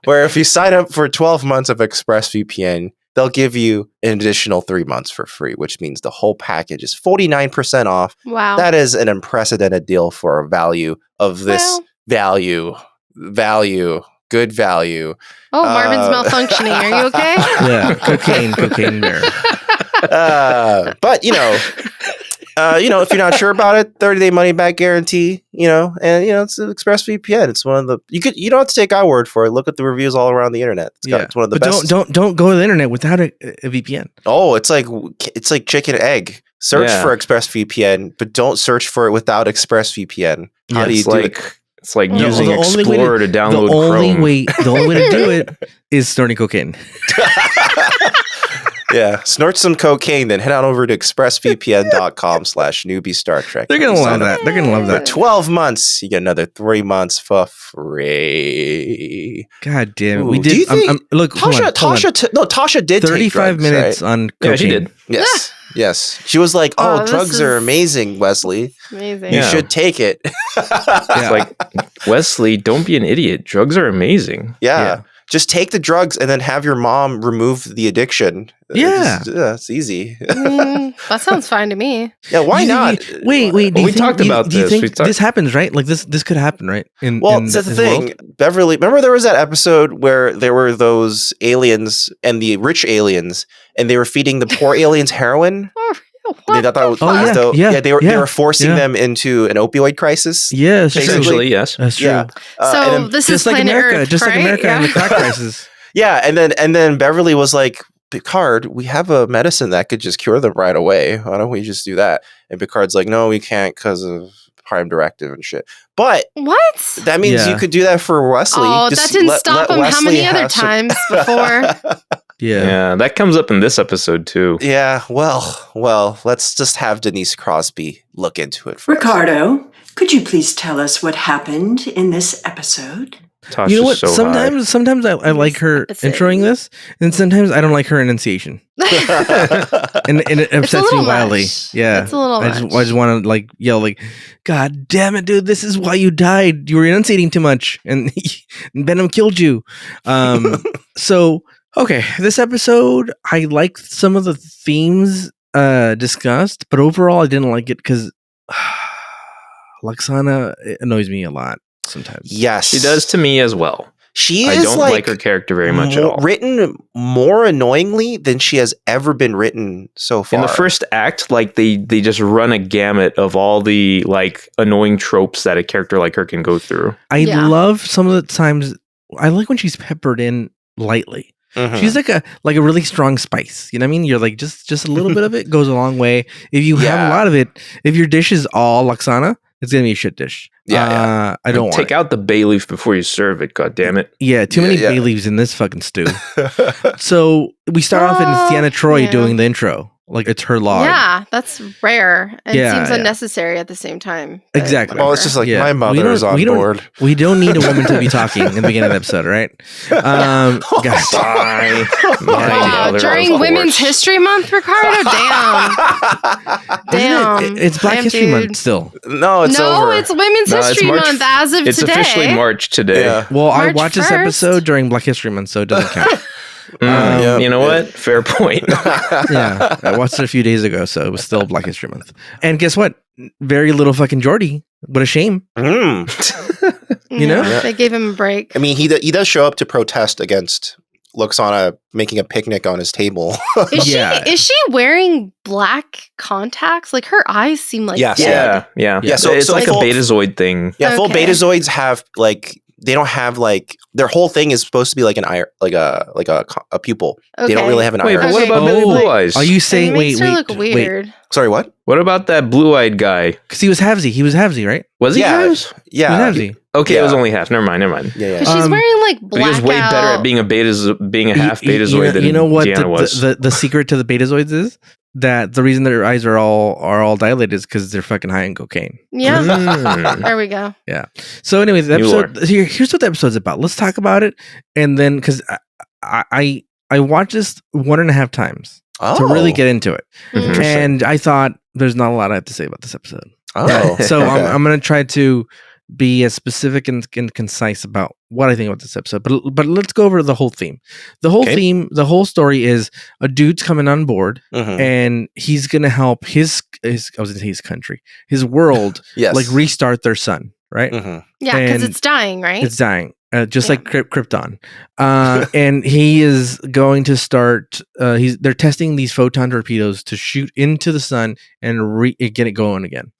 where if you sign up for 12 months of ExpressVPN, they'll give you an additional 3 months for free, which means the whole package is 49% off. Wow. That is an unprecedented deal for a value of this value, good value. Oh, Marvin's malfunctioning. Are you okay? Yeah, cocaine there. But, if you're not sure about it, 30-day money-back guarantee, and, it's ExpressVPN. It's one of the, you don't have to take our word for it. Look at the reviews all around the internet. It's one of the best. Don't go to the internet without a VPN. Oh, it's like chicken and egg. Search for ExpressVPN, but don't search for it without ExpressVPN. How do you do it? It's like using Explorer to download Chrome. The only way to do it is snorting cocaine. Yeah, snort some cocaine, then head on over to expressvpn.com/newbie Star Trek. They're gonna love that. They're gonna love that. For 12 months, you get another 3 months for free. God damn it! Ooh, We did. Do you think, look, Tasha did 35 take drugs, minutes right? on cocaine. Yeah, she did. Yes, yes. She was like, drugs are amazing, Wesley. Amazing. You should take it. It's like, Wesley, don't be an idiot. Drugs are amazing. Yeah. Just take the drugs and then have your mom remove the addiction. Yeah. It's easy. That sounds fine to me. Yeah, why not? Wait. We talked about do you this. think this happens, right? Like this could happen, right? That's the thing. World? Beverly, remember there was that episode where there were those aliens and the rich aliens, and they were feeding the poor aliens heroin? They thought that was they were forcing them into an opioid crisis. Yes, essentially, yes. That's true. Yeah. So this is like planet America, Earth, just right? like America and the crack crisis. Yeah, and then Beverly was like, Picard, we have a medicine that could just cure them right away. Why don't we just do that? And Picard's like, no, we can't because of Prime Directive and shit. But what? That means you could do that for Wesley. Oh, that didn't stop him how many other times before? Yeah, that comes up in this episode too. Yeah, well, let's just have Denise Crosby look into it first. Ricardo, could you please tell us what happened in this episode? Tasha's you know what? So sometimes I like her introing this, and sometimes I don't like her enunciation. and it upsets me wildly. Much. Yeah, it's a little I just want to yell God damn it, dude! This is why you died. You were enunciating too much, and Venom killed you. So okay, this episode I liked some of the themes discussed, but overall I didn't like it because Lwaxana annoys me a lot sometimes. Yes, she does to me as well. She I is don't like her character very much at all. Written more annoyingly than she has ever been written so far. In the first act, like they just run a gamut of all the like annoying tropes that a character like her can go through. I love some of the times. I like when she's peppered in lightly. Mm-hmm. She's like a really strong spice. You know what I mean? You're like just a little bit of it goes a long way. If you have a lot of it, if your dish is all Lwaxana, it's gonna be a shit dish. I don't want take out the bay leaf before you serve it. God damn it! Yeah, too many bay leaves in this fucking stew. So we start off in Lwaxana Troi doing the intro. Like it's her log. Yeah, that's rare. It seems unnecessary at the same time. Exactly. Well, it's just like my mother is on board. We don't need a woman to be talking in the beginning of the episode, right? Guys. During Women's History Month, Ricardo? Damn. It's Black History Month still. No, it's over. It's Women's History Month as of today. It's officially March today. Yeah. Well, I watched this episode during Black History Month, so it doesn't count. You know what? Fair point. Yeah, I watched it a few days ago, so it was still Black History Month. And guess what? Very little fucking Geordie. What a shame. You know? They gave him a break. I mean, he does show up to protest against Lwaxana making a picnic on his table. Is she wearing black contacts? Like her eyes seem like yes. dead. Yeah. So it's like a betazoid thing. Yeah, full betazoids have like they don't have like their whole thing is supposed to be like an eye, like a pupil. Okay. They don't really have an eye. But what about Billy Blue Eyes? Are you saying wait? Look weird. Sorry, what? What about that blue-eyed guy? Because he was halvesy. He was halvesy, right? Was he? Yeah, halves? Yeah. He was halvesy. Okay, it was only half. Never mind. Yeah. She's wearing like black. But he was way better at being a half betazoid than Deanna was. The secret to the betazoids is that the reason their eyes are all dilated is because they're fucking high in cocaine. Yeah. There we go. Yeah. So anyways, the episode here's what the episode's about. Let's talk about it, and then because I watched this 1.5 times to really get into it, and I thought there's not a lot I have to say about this episode. So I'm going to try to be as specific and concise about what I think about this episode. But let's go over the whole theme. The whole theme, the whole story is a dude's coming on board and he's going to help his I was going to say his country, his world, like restart their sun, right? Yeah, because it's dying, right? It's dying. Just like Krypton. And he is going to start, they're testing these photon torpedoes to shoot into the sun and get it going again.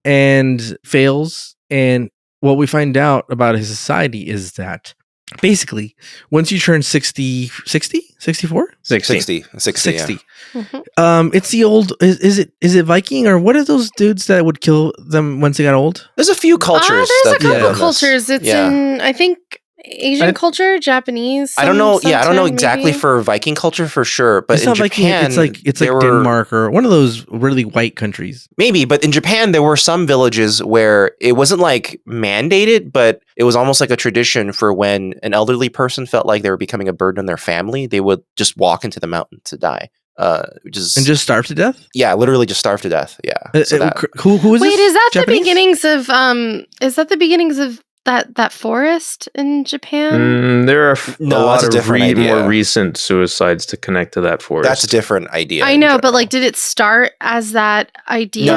And fails. And what we find out about his society is that basically once you turn 60, 64? 60. It's the old, is it Viking or what are those dudes that would kill them once they got old? There's a few cultures. There's a couple cultures. It's in, I think, Asian culture, Japanese. I don't know. I don't know exactly for Viking culture for sure, but in Japan, it's like Denmark or one of those really white countries. Maybe, but in Japan, there were some villages where it wasn't like mandated, but it was almost like a tradition for when an elderly person felt like they were becoming a burden on their family, they would just walk into the mountain to die. And just starve to death? Yeah, literally just starve to death. Yeah. Who is this? Wait, is that Japanese? the beginnings of that forest in Japan? There are a lot of more recent suicides to connect to that forest. That's a different idea. I know, but like, did it start as that idea?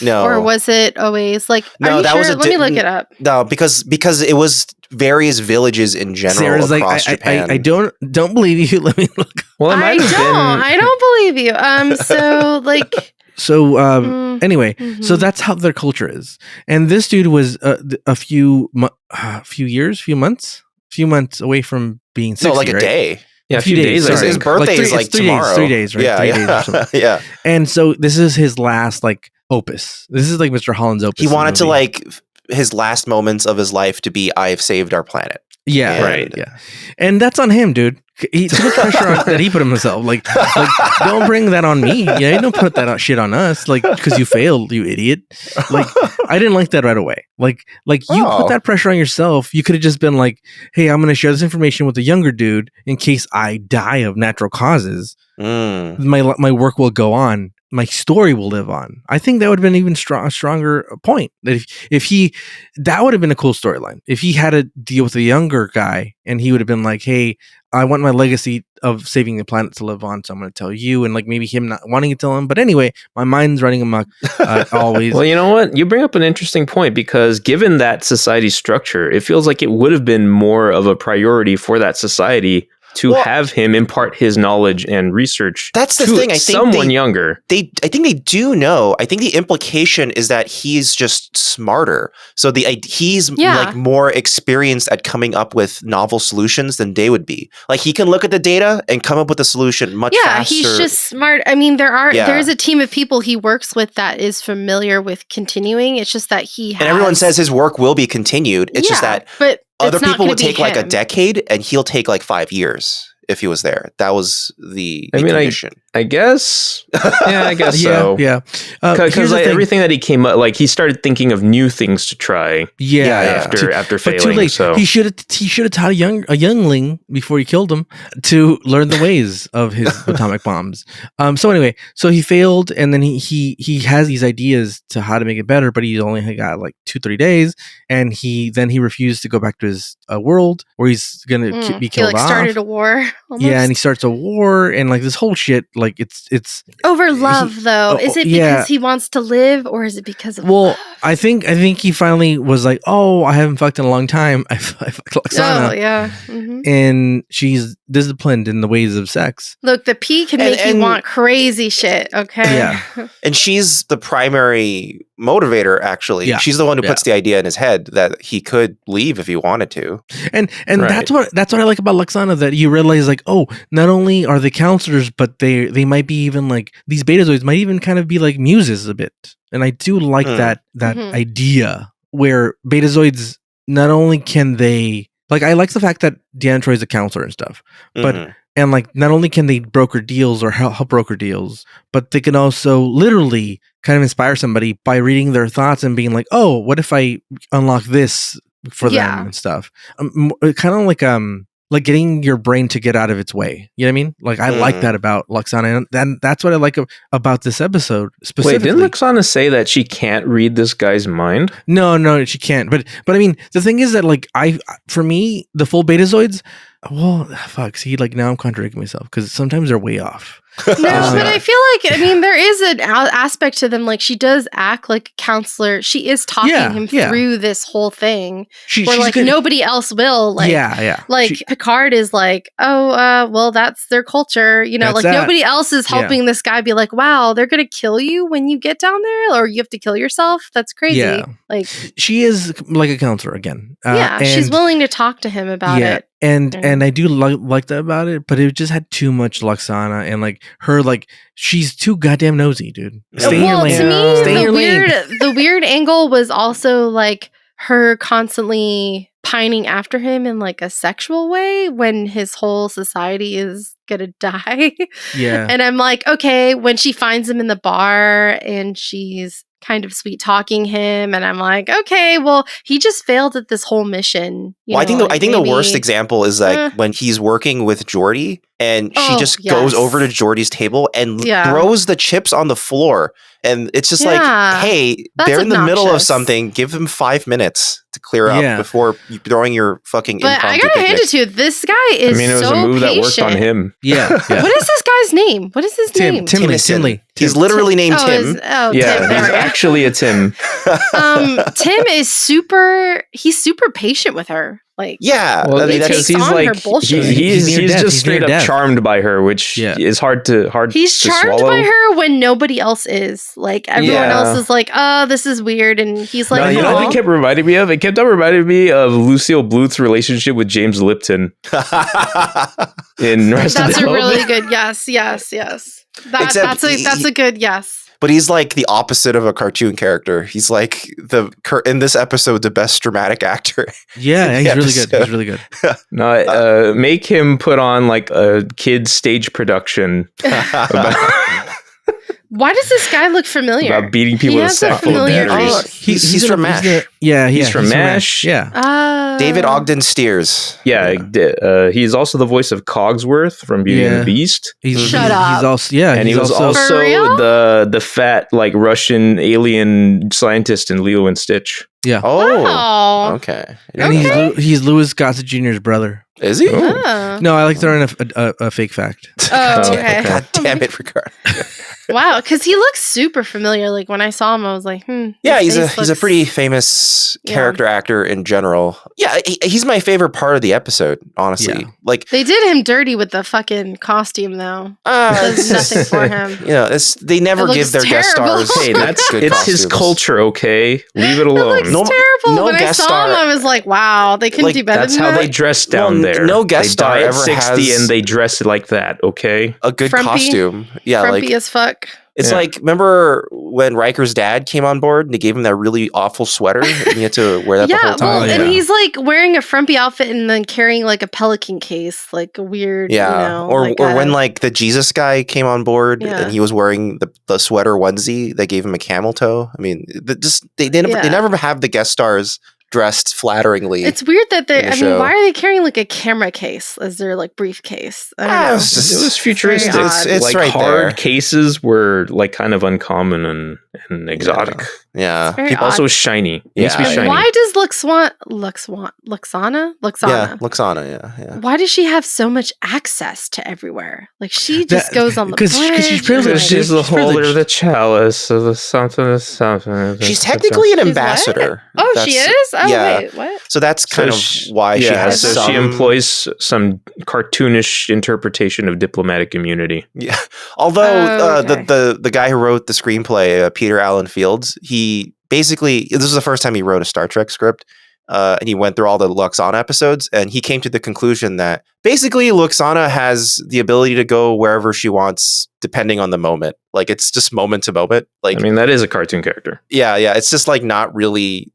No. Or was it always like? No, that was. Let me look it up. No, because it was various villages in general across Japan. I don't believe you. Let me look. Well, I don't believe you. So like. Anyway, so that's how their culture is. And this dude was a few months away from being 60, like a day. Yeah, a few days. His birthday is like tomorrow. 3 days, right? Yeah, 3 days or something. Yeah. And so this is his last like opus. This is like Mr. Holland's opus. He wanted to like his last moments of his life to be "I've saved our planet." Yeah, right. Yeah, and that's on him, dude. He too much pressure that he put on himself. Like, don't bring that on me. Yeah, don't put that shit on us. Like, because you failed, you idiot. Like, I didn't like that right away. Like you put that pressure on yourself. You could have just been like, "Hey, I'm going to share this information with a younger dude in case I die of natural causes. My work will go on." my story will live on. I think that would have been even a stronger point. That that would have been a cool storyline. If he had to deal with a younger guy and he would have been like, hey, I want my legacy of saving the planet to live on, so I'm going to tell you, and like maybe him not wanting to tell him. But anyway, my mind's running amok always. Well, you know what? You bring up an interesting point, because given that society structure, it feels like it would have been more of a priority for that society to have him impart his knowledge and research. That's the thing. I think someone younger. I think they do know. I think the implication is that he's just smarter. So he's like more experienced at coming up with novel solutions than they would be. Like he can look at the data and come up with a solution much faster. Yeah, he's just smart. I mean, there's a team of people he works with that is familiar with continuing. It's just that and everyone says his work will be continued. It's just that other people would take like a decade, and he'll take like 5 years if he was there. That was the condition. I guess. Yeah, I guess so. Yeah. Because everything that he came up, like he started thinking of new things to try. After failing. Too late. So he should have taught a youngling before he killed him to learn the ways of his atomic bombs. So anyway, so he failed, and then he has these ideas to how to make it better, but he only got like 2-3 days, and he refused to go back to his world where he's gonna be killed off. Started a war. Almost. Yeah, and he starts a war, and like this whole shit, like it's over love though. Is it because he wants to live, or is it because of love? I think he finally was like, oh, I haven't fucked in a long time. I fucked Lwaxana. Oh yeah, mm-hmm. And she's disciplined in the ways of sex. Look, the P can make you want crazy shit. Okay. Yeah, and she's the primary motivator. Actually, she's the one who puts the idea in his head that he could leave if he wanted to. And that's what I like about Lwaxana, that you realize like, oh, not only are they counselors, but they might be even like, these betazoids might even kind of be like muses a bit. And I do like that idea where betazoids, not only can they, like, I like the fact that Deanna Troi is a counselor and stuff, but and like not only can they broker deals or help broker deals, but they can also literally kind of inspire somebody by reading their thoughts and being like, oh, what if I unlock this for them and stuff. Kind of like getting your brain to get out of its way. You know what I mean? Like I like that about Lwaxana, and that's what I like about this episode specifically. Wait, didn't Lwaxana say that she can't read this guy's mind? No, she can't. But I mean, the thing is that like for me, the full betazoids. Well, fuck. See, like now I'm contradicting myself because sometimes they're way off. No, but I feel like, I mean, there is an aspect to them. Like she does act like a counselor. She is talking him through this whole thing where like nobody else will. Like, like Picard is like, oh, well, that's their culture. You know, like nobody else is helping this guy be like, wow, they're going to kill you when you get down there, or you have to kill yourself. That's crazy. Yeah. Like she is like a counselor again. She's willing to talk to him about it. And I do like that about it, but it just had too much Lwaxana, and like her, like she's too goddamn nosy, dude. Stay in your lane. To me, the weird angle was also like her constantly pining after him in like a sexual way when his whole society is gonna die. Yeah. And I'm like, okay, when she finds him in the bar and she's kind of sweet talking him, and I'm like, okay, well, he just failed at this whole mission. I think the worst example is like when he's working with Geordi, and she just goes over to Geordi's table and throws the chips on the floor, and it's just like, hey, they're in the middle of something. Give them 5 minutes to clear up before you throwing your fucking. But I gotta hand it to you. This guy is. I mean, it was so a move patient. that worked on him. Yeah. What is this guy's name? What is his name? Tim Lee. He's literally named Tim. Tim. He's actually a Tim. Tim is super. He's super patient with her. Like, well, because he's like her bullshit. He's just straight up charmed by her, which is hard to He's charmed swallow. by her when nobody else is. Like everyone else is like, oh, this is weird, and he's like, you know what it kept reminding me of? It kept on reminding me of Lucille Bluth's relationship with James Lipton in Rest of the That's a really good yes. That's a good yes. But he's like the opposite of a cartoon character. He's like in this episode the best dramatic actor. Yeah, he's really good. He's really good. No, make him put on like a kid's stage production. Why does this guy look familiar? About beating people with a sack full of batteries. He's from MASH. He's from MASH. Yeah. David Ogden Steers. Yeah, he's also the voice of Cogsworth from Beauty and the Beast. Shut up. He's also and he was also the fat like Russian alien scientist in Lilo and Stitch. Yeah. Oh. Okay. And he's Louis Gossett Jr.'s brother. Is he? Oh. No, I like throwing a fake fact. Oh, okay. God damn it, Ricardo. Wow, because he looks super familiar. Like when I saw him, I was like, Yeah, he's a pretty famous character actor in general. Yeah, he's my favorite part of the episode, honestly. Yeah. Like they did him dirty with the fucking costume, though. Does nothing for him. They never give their guest stars. Hey, it's his culture, okay? Leave it alone. It looks terrible. When I saw him, I was like, wow, they couldn't do better that's than how that. they dress down there. No guest star die at ever 60 has and they dress like that, okay? A good costume. Yeah, frumpy as fuck. It's like, remember when Riker's dad came on board and they gave him that really awful sweater and he had to wear that the whole time? Well, and he's like wearing a frumpy outfit and then carrying like a pelican case, like a weird, or when like the Jesus guy came on board and he was wearing the sweater onesie, they gave him a camel toe. I mean, they never have the guest stars dressed flatteringly. It's weird that why are they carrying like a camera case as their like briefcase? I don't know. It was futuristic. It's like right hard there. Cases were like kind of uncommon and exotic. Yeah. Also shiny. Needs to be shiny. Why does Lwaxana? Yeah, Lwaxana, yeah. Why does she have so much access to everywhere? Like she just goes on the bridge. Because she's privileged. She's the holder of the chalice of the something. She's technically an ambassador. Oh, she is? Oh, wait, what? So that's kind of why she has she employs some cartoonish interpretation of diplomatic immunity. Yeah. Although the guy who wrote the screenplay, Peter Allen Fields, he basically, this is the first time he wrote a Star Trek script. And he went through all the Lwaxana episodes, and he came to the conclusion that basically Lwaxana has the ability to go wherever she wants, depending on the moment. Like it's just moment to moment. Like, I mean, that is a cartoon character. Yeah. It's just like not really.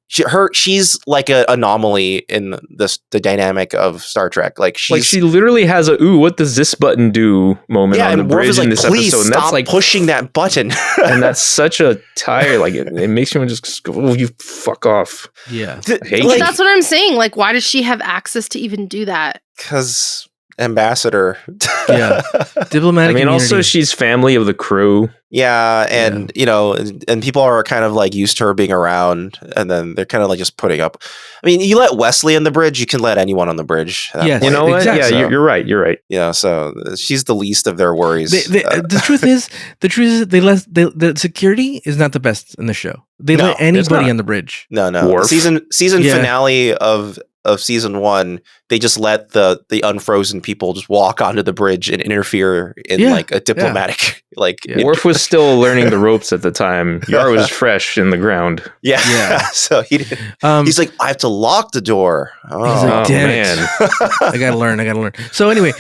She's like an anomaly in the dynamic of Star Trek. Like she literally has a what does this button do moment on the bridge in this episode. And that's like pushing that button, and that's such a tire. Like it makes me just go, oh, you fuck off. Yeah, that's what I'm saying. Like, why does she have access to even do that? Because ambassador. Yeah, diplomatic. I mean, also she's family of the crew. Yeah, and and people are kind of like used to her being around, and then they're kind of like just putting up. I mean, you let Wesley on the bridge, you can let anyone on the bridge. Yes, you know what? Exactly. Yeah, you're right. You're right. Yeah, so she's the least of their worries. The truth is, the security is not the best in the show. They let anybody on the bridge. No. Worf. Season finale of season 1, they just let the unfrozen people just walk onto the bridge and interfere in like a diplomatic Worf was still learning the ropes at the time. Yar was fresh in the ground. Yeah. So he didn't. He's like, I have to lock the door. Oh, he's like, man. I gotta learn. So anyway,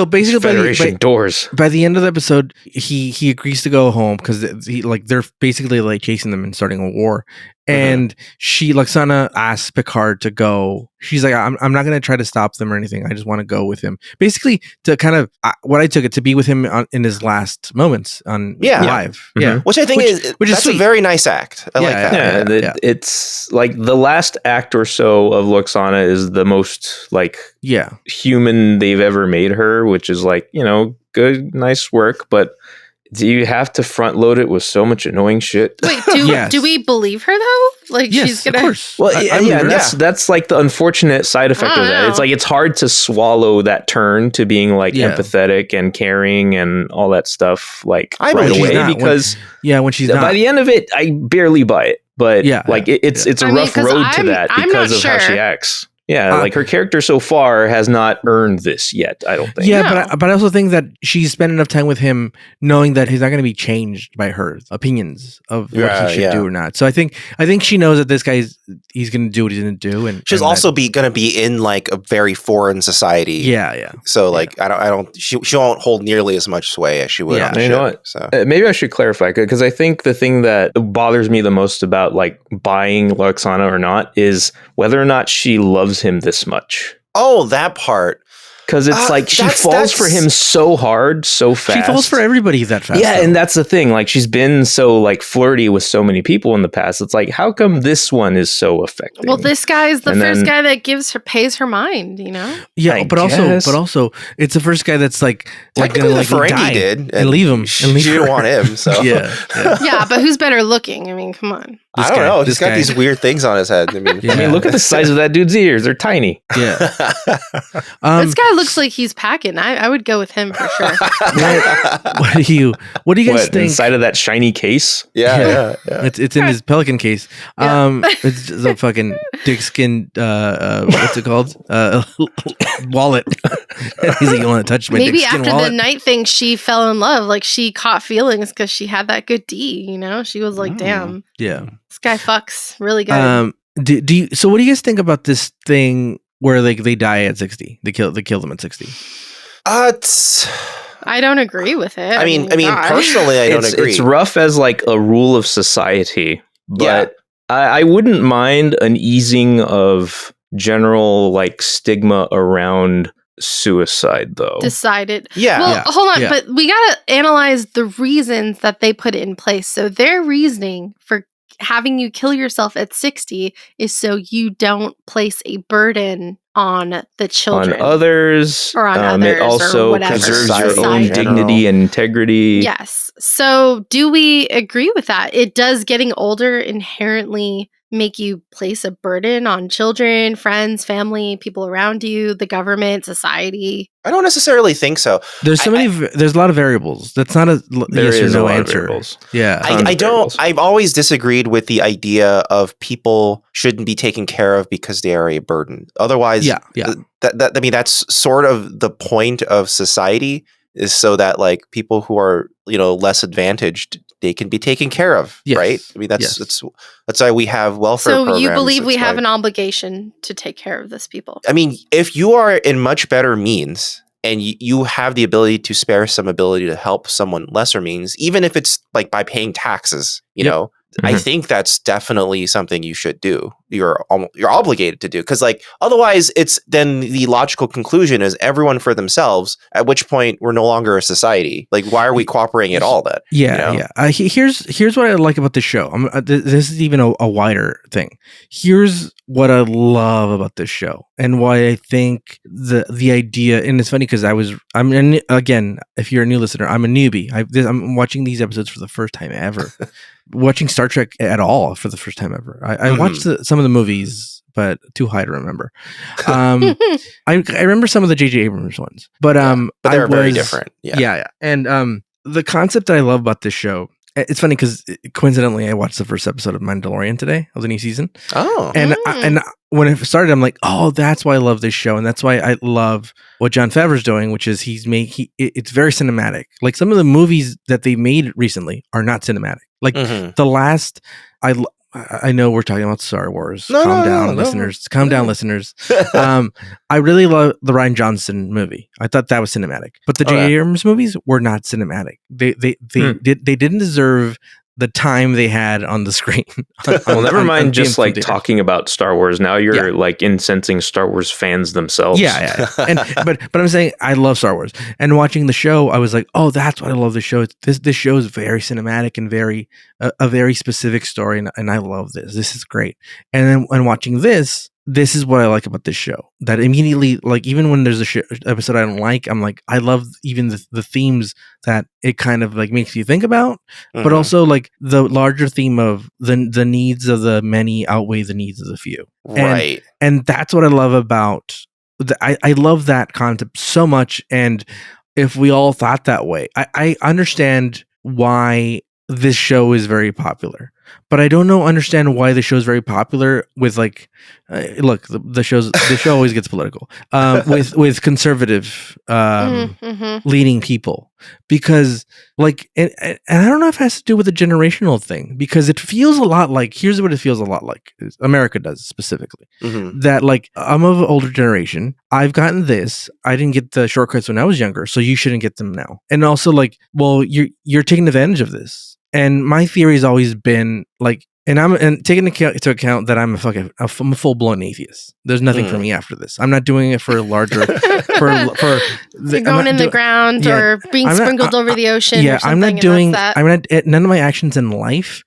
basically Federation doors. By the end of the episode, he agrees to go home because they're basically like chasing them and starting a war. And Lwaxana asks Picard to go. She's like, I'm not going to try to stop them or anything. I just want to go with him. Basically, to kind of what I took it to be with him in his last moments on live. Mm-hmm. Yeah, which I think that's a very nice act. I like that. Yeah, it's like the last act or so of Lwaxana is the most like human they've ever made her, which is like, good, nice work, but. Do you have to front load it with so much annoying shit? Wait, do we believe her though? Like she's gonna. Of course. Well, that's like the unfortunate side effect of that. It's like it's hard to swallow that turn to being like empathetic and caring and all that stuff like right away because when she's not. By the end of it, I barely buy it. But it's a rough road to that because of how she acts. Yeah, like her character so far has not earned this yet, I don't think. Yeah, but I also think that she's spent enough time with him knowing that he's not going to be changed by her opinions of what he should do or not. So I think she knows that this guy he's going to do what he's going to do, and she's also going to be in like a very foreign society. Yeah. So like she won't hold nearly as much sway as she would. On the you know what? So maybe I should clarify because I think the thing that bothers me the most about like buying Lwaxana or not is whether or not she loves him this much. Oh, that part. Because it's like she falls for him so hard, so fast. She falls for everybody that fast. Yeah, and that's the thing. Like, she's been so like flirty with so many people in the past. It's like, how come this one is so effective? Well, this guy is the first guy that pays her mind, you know? Yeah, but also, it's the first guy that's like technically the Ferengi did and leave him. She didn't want him, so yeah. Yeah, but who's better looking? I mean, come on. I don't know. He's got these weird things on his head. I mean, look at the size of that dude's ears. They're tiny. Yeah. This guy looks like he's packing. I would go with him for sure. What do you guys think? Inside of that shiny case? Yeah. It's in his pelican case. It's just a fucking dick skin, what's it called? Wallet. He's like, you want to touch my Maybe dick skin after wallet? the night thing, she fell in love. Like, she caught feelings because she had that good D, you know? She was like, damn. Yeah. This guy fucks really good. So what do you guys think about this thing where like they die at 60? They kill them at 60. I don't agree with it. I mean, personally, I don't agree. It's rough as like a rule of society, but I wouldn't mind an easing of general like stigma around suicide, though. Decided. Yeah. Well, hold on, but we gotta analyze the reasons that they put in place. So their reasoning for having you kill yourself at 60 is so you don't place a burden on the children. On others. Or on others. It also preserves your own dignity and integrity. Yes. So do we agree with that? It does getting older inherently make you place a burden on children, friends, family, people around you, the government, society? I don't necessarily think so. There's there's a lot of variables. That's not a yes or no answer. Yeah. I've always disagreed with the idea of people shouldn't be taken care of because they are a burden. Otherwise, that's sort of the point of society, is so that like people who are, less advantaged, they can be taken care of, right? I mean, that's why we have welfare programs. So you believe we have an obligation to take care of this people? I mean, if you are in much better means and you have the ability to spare some ability to help someone lesser means, even if it's like by paying taxes, know, I think that's definitely something you should do. You're obligated to do, because like otherwise, it's then the logical conclusion is everyone for themselves. At which point we're no longer a society. Like, why are we cooperating at all? Then here's what I like about this show. This is even a wider thing. Here's what I love about this show, and why I think the idea. And it's funny because again, if you're a new listener, I'm a newbie. I'm watching these episodes for the first time ever. Watching Star Trek at all for the first time ever. I watched some of the movies, but too high to remember. I remember some of the J.J. Abrams ones, but they were very different. Yeah. And the concept that I love about this show, it's funny because coincidentally I watched the first episode of Mandalorian today of the new season. Oh, and when it started, I'm like, oh, that's why I love this show, and that's why I love what Jon Favreau's doing, which is it's very cinematic. Like some of the movies that they made recently are not cinematic. Like the last, I know we're talking about Star Wars. Calm down, listeners. I really love the Rian Johnson movie. I thought that was cinematic, but the J.J. Abrams movies were not cinematic. They didn't deserve the time they had on the screen. Well, never mind just like talking about Star Wars. Now you're like incensing Star Wars fans themselves. Yeah. But I'm saying I love Star Wars, and watching the show, I was like, oh, that's what I love the show. This show is very cinematic and very a very specific story, and I love this. This is great. And then when watching this is what I like about this show. That immediately, like, even when there's a episode I don't like, I'm like, I love even the themes that it kind of like makes you think about, but also like the larger theme of the needs of the many outweigh the needs of the few. Right. And that's what I love about I love that concept so much. And if we all thought that way, I understand why this show is very popular. But I don't understand why the show is very popular with like, look, the show always gets political with conservative leaning people, because like, and I don't know if it has to do with the generational thing, because it feels a lot like, here's what it feels a lot like, America does specifically, that like, I'm of an older generation, I've gotten this, I didn't get the shortcuts when I was younger, so you shouldn't get them now. And also like, well, you're taking advantage of this. And my theory has always been like, And I'm taking into account that I'm a full blown atheist. There's nothing for me after this. I'm not doing it for larger. You're going in the ground or being sprinkled over the ocean. Yeah, or something, I'm not doing. I'm not. None of my actions in life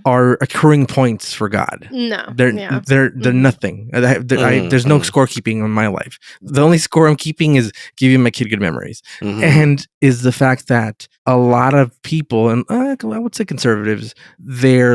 are accruing points for God. No, they're nothing. There's no scorekeeping in my life. The only score I'm keeping is giving my kid good memories, and is the fact that a lot of people, and I would say conservatives, they're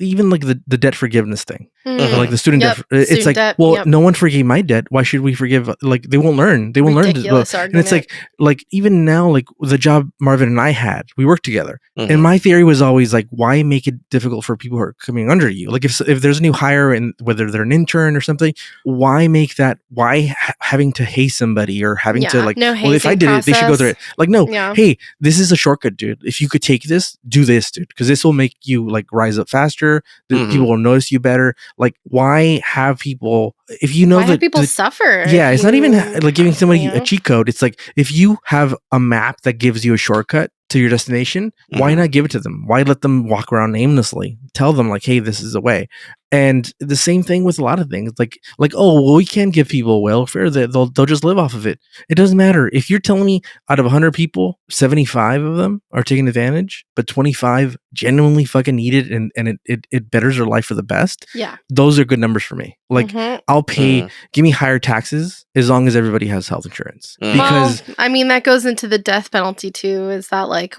even the debt forgiveness thing, like the student debt. It's like, debt, no one forgave my debt. Why should we forgive? Like they won't learn. They won't Ridiculous learn. Argument. And it's like even now, like the job Marvin and I had, we worked together, and my theory was always like, why make it difficult for people who are coming under you? Like if there's a new hire and whether they're an intern or something, why make that? Why having to hate somebody or having to like? No well, if I did it, they should go through it. Like no, hey, this is a shortcut, dude. If you could take this, do this, dude, because this will make you like rise up faster. People will notice you better. Like, why have people? If you know that people suffer. Yeah, it's not even like giving somebody a cheat code. It's like if you have a map that gives you a shortcut to your destination, why not give it to them? Why let them walk around aimlessly? Tell them like, hey, this is the way. And the same thing with a lot of things, like oh, well, we can't give people welfare; they'll just live off of it. It doesn't matter if you're telling me out of 100 people, 75 of them are taking advantage, but 25 genuinely fucking need it, and it betters their life for the best. Yeah, those are good numbers for me. Like I'll pay, give me higher taxes as long as everybody has health insurance. Because I mean that goes into the death penalty too. Is that like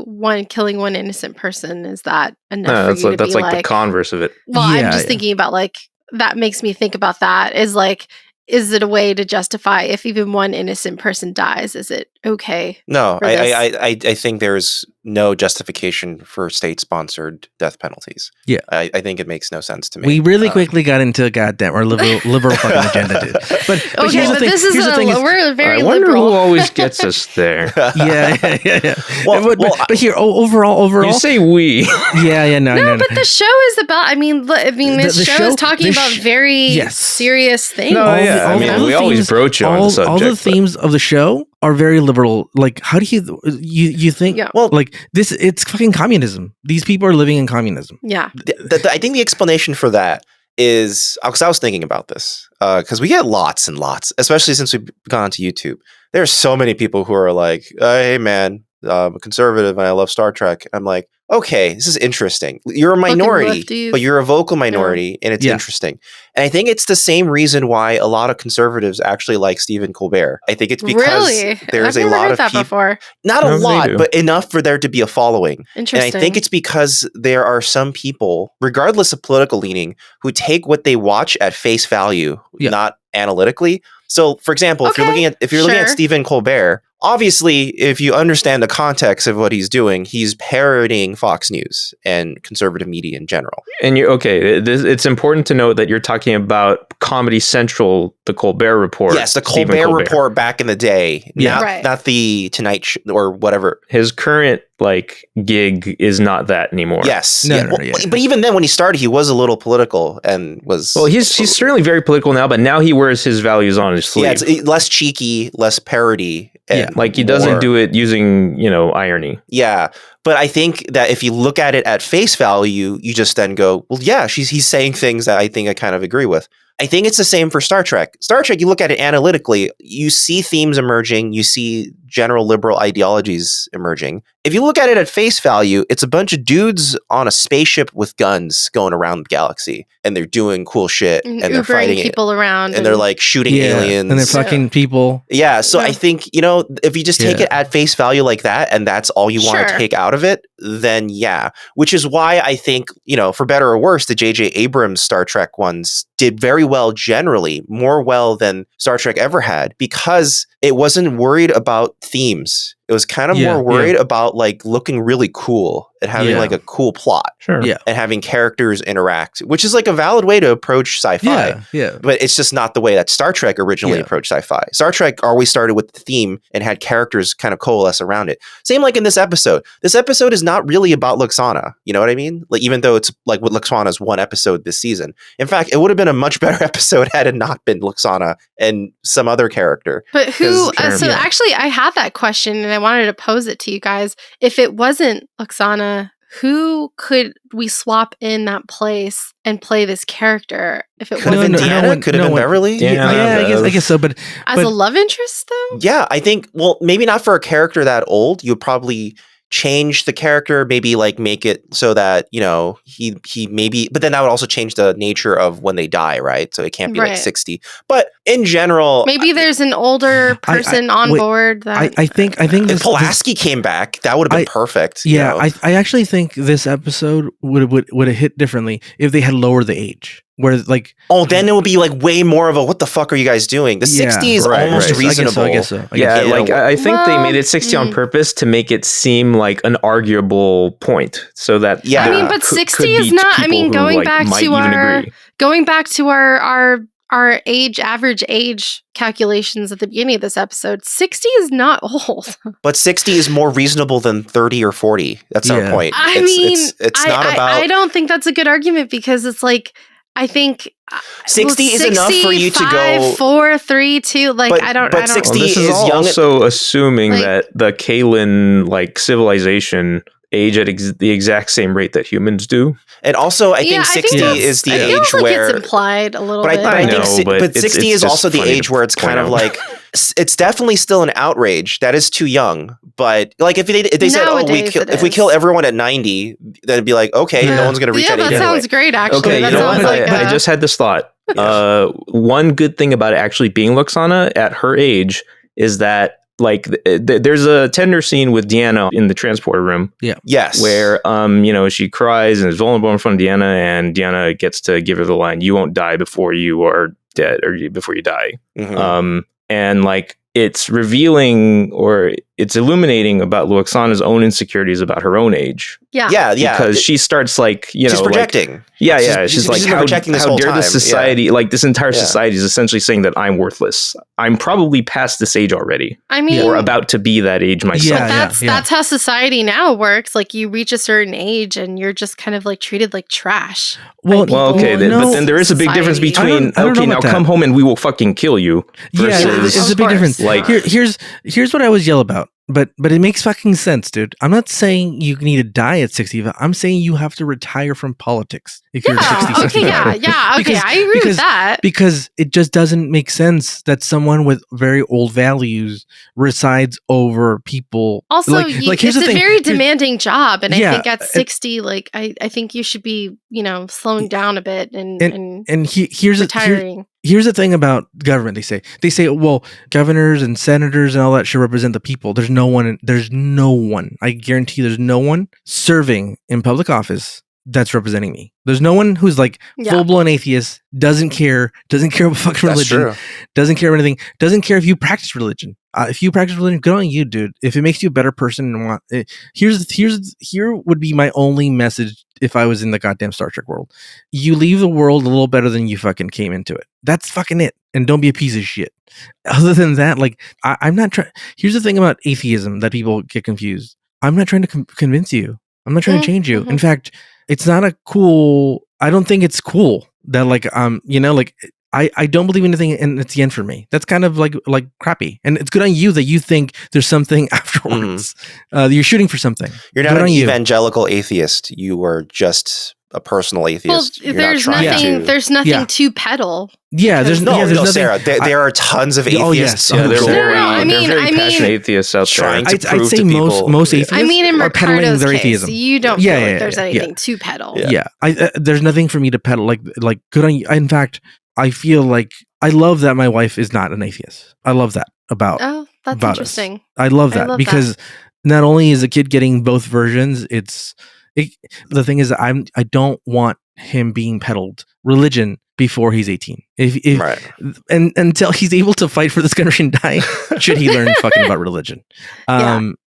killing one innocent person? Is that enough? No, that's like the converse of it. Well, I'm just thinking about like that makes me think about that. Is it a way to justify if even one innocent person dies? Is it okay? No, I think there's no justification for state-sponsored death penalties. Yeah, I think it makes no sense to me. We really quickly got into a goddamn or liberal fucking agenda, dude. But here's the thing. This is we're very I wonder liberal. who always gets us there. Yeah. But here, overall, you say we. No. But the show is about. I mean, this show is talking about very serious things. No, we always broach on the subject. All the themes of the show are very liberal. Like, how do you think? Yeah. Well, like this, it's fucking communism. These people are living in communism. Yeah. I think the explanation for that is because I was thinking about this because we get lots and lots, especially since we've gone onto YouTube. There are so many people who are like, "Hey, man, I'm a conservative and I love Star Trek." I'm like, okay, this is interesting. You're a minority, but you're a vocal minority, and it's interesting. And I think it's the same reason why a lot of conservatives actually like Stephen Colbert. I think it's because there's a lot of people, not a lot, but enough for there to be a following. Interesting. And I think it's because there are some people, regardless of political leaning, who take what they watch at face value, not analytically. So, for example, if you're looking at Stephen Colbert, obviously, if you understand the context of what he's doing, he's parodying Fox News and conservative media in general. And it's important to note that you're talking about Comedy Central, the Colbert Report. Yes, the Colbert Report back in the day, not the Tonight Show or whatever. His current gig is not that anymore. Yes, but even then, when he started, he was a little political and was. Well, he's certainly very political now, but now he wears his values on his sleeve. Yeah, it's less cheeky, less parody. Like he doesn't do it using, irony. Yeah. But I think that if you look at it at face value, you just then go, well, yeah, he's saying things that I think I kind of agree with. I think it's the same for Star Trek. Star Trek, you look at it analytically, you see themes emerging, you see general liberal ideologies emerging. If you look at it at face value, it's a bunch of dudes on a spaceship with guns going around the galaxy, and they're doing cool shit, and they're fighting people around, and they're like shooting aliens, and they're fucking people. Yeah, so I think, if you just take it at face value like that, and that's all you want to take out of it, then which is why I think, for better or worse, the J.J. Abrams Star Trek ones did very well generally, more well than Star Trek ever had, because it wasn't worried about themes. It was kind of more worried about looking really cool and having a cool plot. Sure. Yeah. And having characters interact, which is a valid way to approach sci-fi. Yeah. But it's just not the way that Star Trek originally approached sci-fi. Star Trek always started with the theme and had characters kind of coalesce around it. Same in this episode. This episode is not really about Lwaxana. You know what I mean? Even though it's with Lwaxana's one episode this season. In fact, it would have been a much better episode had it not been Lwaxana and some other character. But who? Actually, I had that question and I wanted to pose it to you guys. If it wasn't Lwaxana, who could we swap in that place and play this character if it Could have been Deanna? Could have been Beverly? I guess so. But as a love interest, though? Yeah, I think, well, maybe not for a character that old. You would probably change the character, maybe like make it so that, you know, he maybe, but then that would also change the nature of when they die, right? So it can't be like 60. But in general, maybe there's an older person on board. That I think if Pulaski came back, that would have been perfect. Yeah, you know? I actually think this episode would have hit differently if they had lowered the age. Where like, then it would be like way more of a what the fuck are you guys doing? The 60 is almost reasonable. I guess so. I think they made it 60 on purpose to make it seem like an arguable point, so that I mean, but 60 is not. I mean, going back to our average age calculations at the beginning of this episode, 60 is not old. But 60 is more reasonable than 30 or 40. That's our point. It's not about. I don't think that's a good argument because it's like. I think 60 is enough for you to go 4, 3, 2. Like but, I don't. But 60 this is also assuming that the Kaylin like civilization age at the exact same rate that humans do. And also, I think 60 is the age where it's implied a little bit. But I think, but 60 is also the age where it's kind of like it's definitely still an outrage. That is too young. But like if they said, if we kill everyone at 90, then it'd be like, okay, no one's gonna reach that age. That sounds great. Actually, okay, you know what? I just had this thought. One good thing about it actually being Lwaxana at her age is that. Like there's a tender scene with Deanna in the transporter room. Yeah. Yes. Where you know, she cries and is vulnerable in front of Deanna, and Deanna gets to give her the line, "You won't die before you are dead, or before you die." Mm-hmm. And like it's revealing or it's illuminating about Lwaxana's own insecurities about her own age. Yeah. Because she starts like, you know, she's projecting. Like, she's like, how dare this society, like this entire society is essentially saying that I'm worthless. I'm probably past this age already. I mean, or about to be that age myself. That's how society now works. Like you reach a certain age and you're just kind of like treated like trash. Well, okay, but then there is a big difference between now come home and we will fucking kill you. Versus, it's a big difference. Like here's what I always yell about. But it makes fucking sense, dude. I'm not saying you need to die at 60. I'm saying you have to retire from politics if you're 60, 65. Okay, I agree with that. Because it just doesn't make sense that someone with very old values resides over people. Also, it's a very demanding job. And I think at 60, like, I think you should be, you know, slowing down a bit and here's retiring. Here's the thing about government. They say, well, governors and senators and all that should represent the people. There's no one. I guarantee there's no one serving in public office that's representing me. There's no one who's like full-blown atheist, doesn't care about fucking religion, doesn't care about anything, doesn't care if you practice religion. If you practice religion, good on you, dude. If it makes you a better person and want here would be my only message if I was in the goddamn Star Trek world. You leave the world a little better than you fucking came into it. That's fucking it. And don't be a piece of shit. Other than that, like I'm not trying. Here's the thing about atheism that people get confused. I'm not trying to convince you. I'm not trying to change you. In fact, it's not I don't think it's cool that like you know, like I don't believe anything and it's the end for me. That's kind of like crappy. And it's good on you that you think there's something afterwards. You're shooting for something. You're not an evangelical atheist. You are just a personal atheist. Well, there's nothing to peddle. Yeah, there's nothing. Sarah, there are tons of atheists. They're very passionate atheists out there. I'd say most atheists. I mean, in are peddling Ricardo's their case, atheism. you don't feel like there's anything to peddle. Yeah, there's nothing for me to peddle. Like good on you. In fact, I feel like I love that my wife is not an atheist. I love that about. Oh, that's interesting. Us. I love that because not only is the kid getting both versions, the thing is, I don't want him being peddled religion before he's 18. And until he's able to fight for this country and die, should he learn fucking about religion?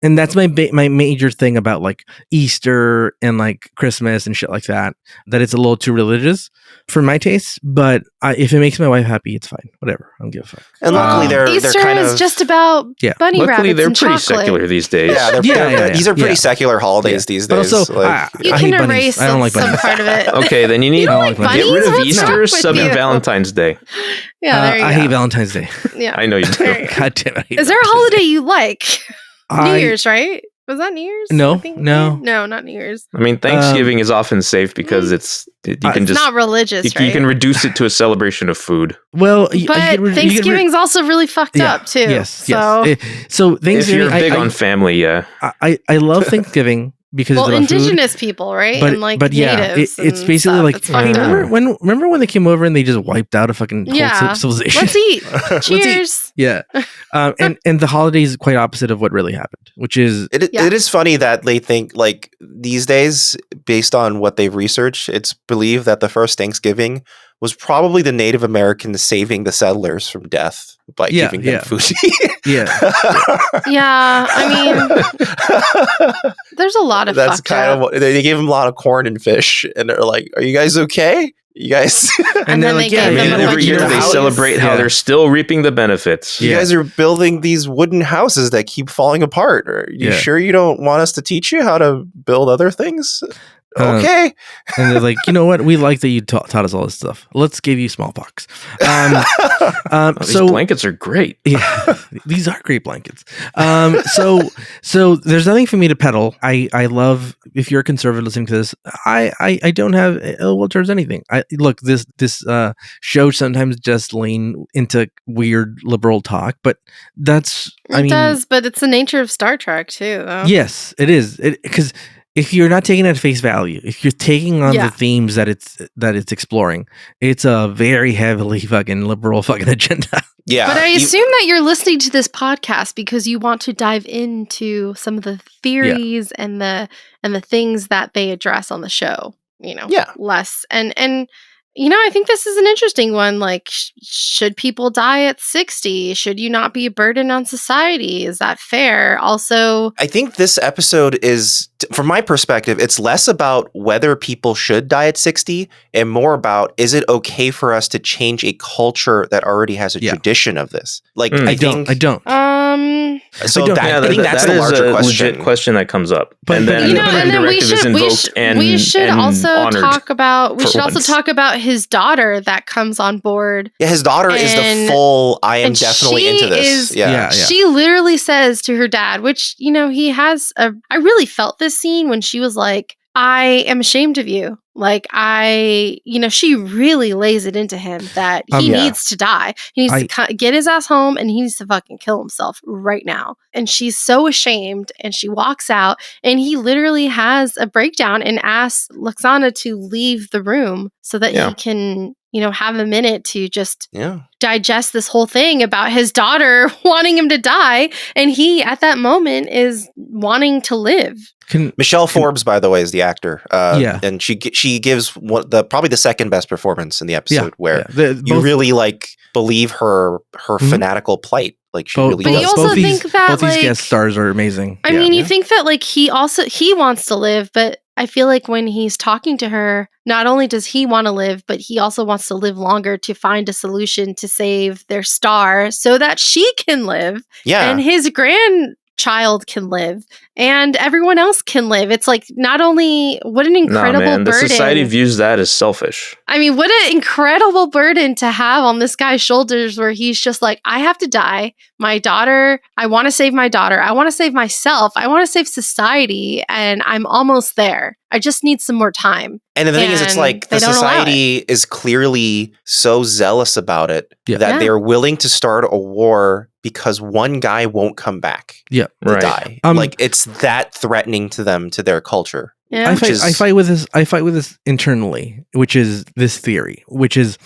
And that's my major thing about like Easter and like Christmas and shit like that. That it's a little too religious for my taste. But if it makes my wife happy, it's fine. Whatever. I don't give a fuck. And luckily, Easter kind is of just about bunny rabbits. They're and pretty chocolate. secular these days. These are pretty secular holidays these days. But also, you can erase some part of it. Okay, then you need to get rid of Easter, sub in Valentine's Day. Yeah, there you go. I hate Valentine's Day. Yeah, I know you do. God damn it. Is there a holiday you like? New Year's, right? Was that New Year's? No. No, not New Year's. I mean, Thanksgiving is often safe because you can it's just not religious, you can reduce it to a celebration of food. Well, but Thanksgiving's also really fucked up too. Yes. So Thanksgiving, if you're big on family, yeah. I love Thanksgiving. Because well, indigenous people, right? But, and like natives it's basically stuff. like, it's hey, remember when they came over and they just wiped out a fucking whole civilization? Let's eat. Cheers. Yeah. And the holiday is quite opposite of what really happened, which is it is funny that they think like these days, based on what they've researched, it's believed that the first Thanksgiving was probably the Native Americans saving the settlers from death by giving them food. Yeah, I mean, there's a lot of that's kind of what they gave them a lot of corn and fish, and they're like, "Are you guys okay? You guys?" and then like, every year they celebrate how they're still reaping the benefits. You guys are building these wooden houses that keep falling apart. Are you sure you don't want us to teach you how to build other things? Okay. And they're like, you know what? We like that you taught us all this stuff. Let's give you smallpox. These blankets are great. Yeah, these are great blankets. So there's nothing for me to peddle. I love, if you're a conservative listening to this, I don't have ill will towards anything. Look, this show sometimes just lean into weird liberal talk, but that's, it does, but it's the nature of Star Trek too, though. Yes, it is. Because if you're not taking it at face value, if you're taking on the themes that it's exploring, it's a very heavily fucking liberal fucking agenda. Yeah. But I assume that you're listening to this podcast because you want to dive into some of the theories and the things that they address on the show, less. And I think this is an interesting one. Like, should people die at 60? Should you not be a burden on society? Is that fair? Also, I think this episode is, from my perspective, it's less about whether people should die at 60 and more about, is it okay for us to change a culture that already has a tradition of this? Like, I don't. So I think that's the larger question. Legit question that comes up. But, and then we should also talk about his daughter that comes on board. Yeah, his daughter is the full, I am definitely into this. She literally says to her dad, which, he has I really felt this scene when she was like, I am ashamed of you. Like, she really lays it into him that he needs to die. He needs to get his ass home and he needs to fucking kill himself right now. And she's so ashamed and she walks out and he literally has a breakdown and asks Lwaxana to leave the room so that he can, have a minute to just digest this whole thing about his daughter wanting him to die. And he, at that moment, is wanting to live. Michelle Forbes, by the way, is the actor. And she gives probably the second best performance in the episode, where you really believe her fanatical plight. Like, she really does. But you also think that both these guest stars are amazing. I mean, you think that he wants to live, but I feel like when he's talking to her, not only does he want to live, but he also wants to live longer to find a solution to save their star so that she can live. Yeah. And his grandchild can live and everyone else can live. It's like, not only what an incredible burden. The society views that as selfish. I mean, what an incredible burden to have on this guy's shoulders, where he's just like, I have to die. My daughter, I want to save my daughter. I want to save myself. I want to save society. And I'm almost there. I just need some more time. And the thing is, it's like the society is clearly so zealous about it that they're willing to start a war because one guy won't come back to die. Like, it's that threatening to them, to their culture. Yeah. I fight with this internally, which is this theory, which is,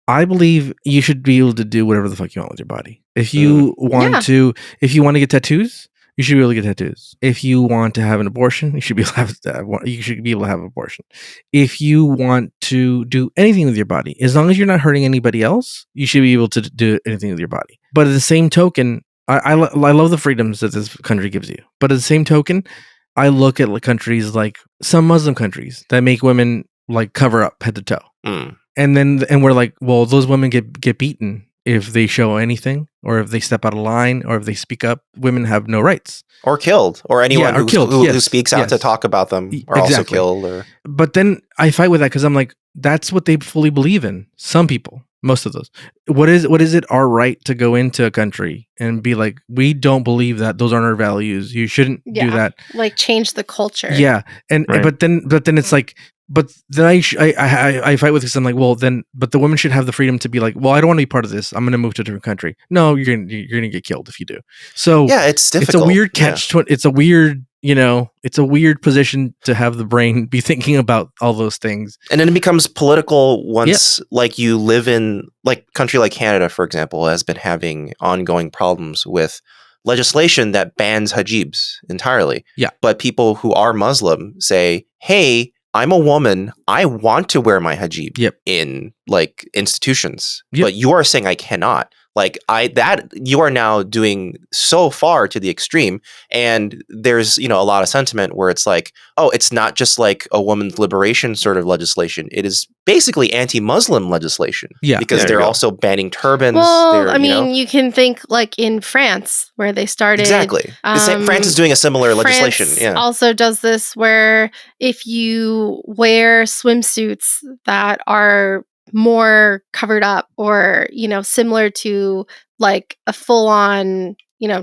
I believe you should be able to do whatever the fuck you want with your body. If you want to get tattoos, you should be able to get tattoos. If you want to have an abortion, you should be able to have an abortion. If you want to do anything with your body, as long as you're not hurting anybody else, you should be able to do anything with your body. But at the same token, I love the freedoms that this country gives you. But at the same token, I look at countries like some Muslim countries that make women cover up head to toe. And we're like, well, those women get beaten if they show anything, or if they step out of line, or if they speak up. Women have no rights, or killed, or anyone who speaks out to talk about them are also killed. Or... But then I fight with that because I'm like, that's what they fully believe in. Some people, Most of those. What is it our right to go into a country and be like, we don't believe that, those aren't our values, you shouldn't do that, like change the culture. Yeah, and Right. but then it's like, but then I fight with this. I'm like, well, then, but the women should have the freedom to be like, well, I don't want to be part of this. I'm going to move to a different country. No, you're gonna get killed if you do. So Yeah, it's difficult. It's a weird catch. It's a weird, it's a weird position to have the brain be thinking about all those things. And then it becomes political once, like, you live in, like, country like Canada, for example, has been having ongoing problems with legislation that bans hijabs entirely. Yeah. But people who are Muslim say, hey, I'm a woman. I want to wear my hijab in, like, institutions. But you are saying I cannot. Like, you are now doing so far to the extreme. And there's, a lot of sentiment where it's like, oh, it's not just like a woman's liberation sort of legislation. It is basically anti-Muslim legislation. Yeah. Because they're also banning turbans. Well, you can think like in France where they started. Exactly. France is doing a similar legislation. Yeah. Also does this where if you wear swimsuits that are more covered up or, similar to like a full on,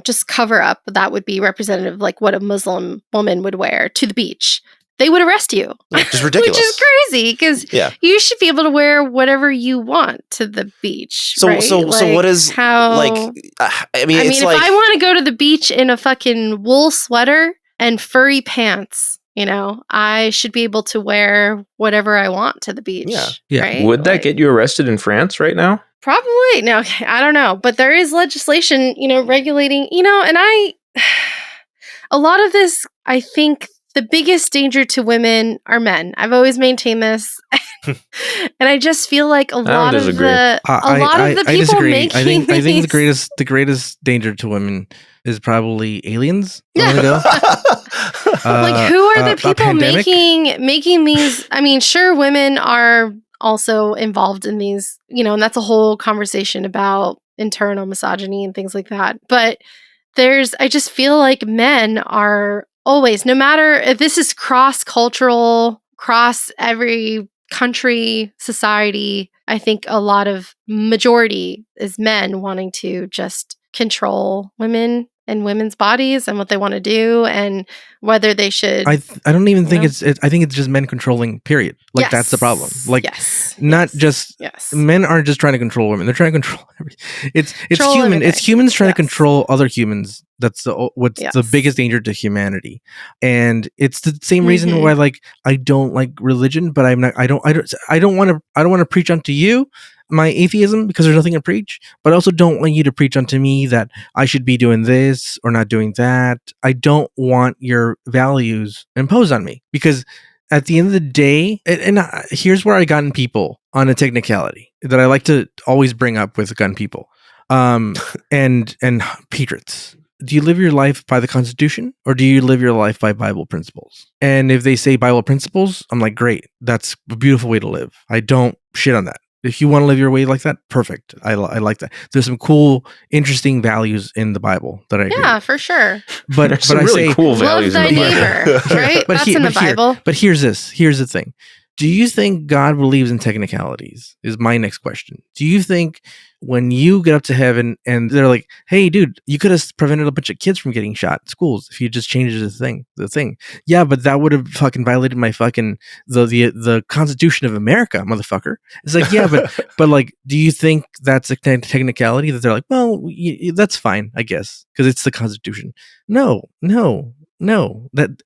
just cover up, that would be representative like what a Muslim woman would wear to the beach. They would arrest you. Which is ridiculous. Which is crazy because you should be able to wear whatever you want to the beach. So, right? so what is how? It's if like, I want to go to the beach in a fucking wool sweater and furry pants, I should be able to wear whatever I want to the beach. Yeah. Right? Would that get you arrested in France right now? Probably. No, I don't know. But there is legislation, regulating, and a lot of this, I think the biggest danger to women are men. I've always maintained this. And I just feel like a lot of the people making I think the greatest danger to women is probably aliens. Like who are the people making these? I mean, sure, women are also involved in these, and that's a whole conversation about internal misogyny and things like that. But I just feel like men are always, no matter if this is cross-cultural, cross every country, society, I think a lot of majority is men wanting to just control women and women's bodies and what they want to do and whether they should. I don't even think I think it's just men controlling, period. Like that's the problem. Like men aren't just trying to control women. They're trying to control everything. It's human. Everything. It's humans trying to control other humans. That's the biggest danger to humanity. And it's the same reason why like I don't like religion, but I don't want to preach unto you my atheism because there's nothing to preach, but I also don't want you to preach unto me that I should be doing this or not doing that. I don't want your values imposed on me because at the end of the day, and here's where I gotten people on a technicality that I like to always bring up with gun people, and patriots. Do you live your life by the Constitution or do you live your life by Bible principles? And if they say Bible principles, I'm like, great, that's a beautiful way to live. I don't shit on that. If you want to live your way like that, perfect. I like that. There's some cool, interesting values in the Bible that I agree with. For sure. But I say cool values love thy neighbor, right? That's in the Bible. But here's this. Here's the thing. Do you think God believes in technicalities? Is my next question. Do you think when you get up to heaven and they're like, hey, dude, you could have prevented a bunch of kids from getting shot in schools if you just changed the thing. Yeah, but that would have fucking violated my fucking the Constitution of America, motherfucker. It's like, yeah, but like, do you think that's a technicality that they're like, well, that's fine, I guess, because it's the Constitution. No. That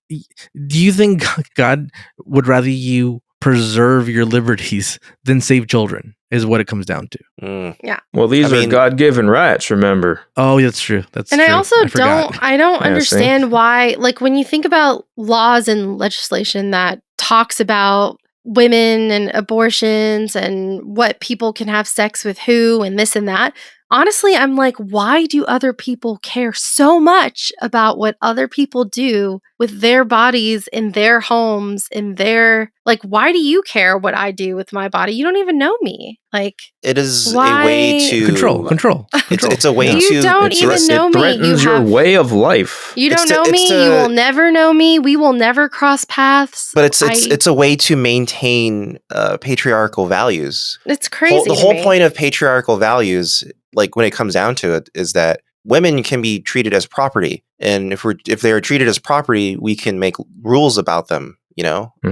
do you think God would rather you preserve your liberties than save children is what it comes down to. Yeah. Well, these are God-given rights, remember? Oh, that's true. That's and true. I also don't understand why, like when you think about laws and legislation that talks about women and abortions and what people can have sex with who and this and that, honestly, I'm like, why do other people care so much about what other people do with their bodies in their homes, in their, like, why do you care what I do with my body? You don't even know me. Like, it is why? a way to control. It's a way You to don't even know it me. threatens your way of life. You don't know me. You will never know me. We will never cross paths. But it's a way to maintain patriarchal values. It's crazy. The whole point of patriarchal values, like when it comes down to it, is that women can be treated as property, and if they are treated as property, we can make rules about them.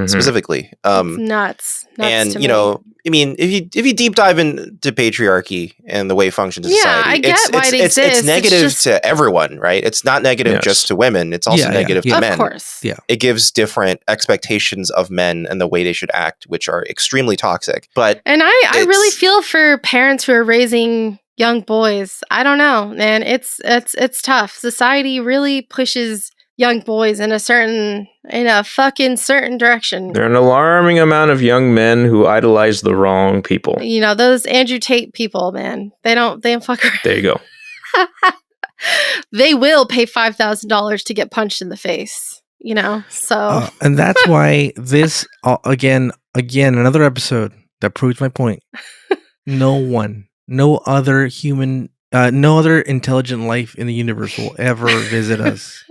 Specifically, it's nuts. And I mean, if you deep dive into patriarchy and the way it functions in society, I get why it exists. It's negative to everyone, right? It's not negative just to women. It's also negative to men. Of course. Yeah. It gives different expectations of men and the way they should act, which are extremely toxic. And I really feel for parents who are raising young boys. I don't know, man. It's tough. Society really pushes young boys in a fucking certain direction. There are an alarming amount of young men who idolize the wrong people. Those Andrew Tate people, man. They don't fuck around. There you go. They will pay $5,000 to get punched in the face. So. And that's why this again another episode that proves my point. No other human, no other intelligent life in the universe will ever visit us.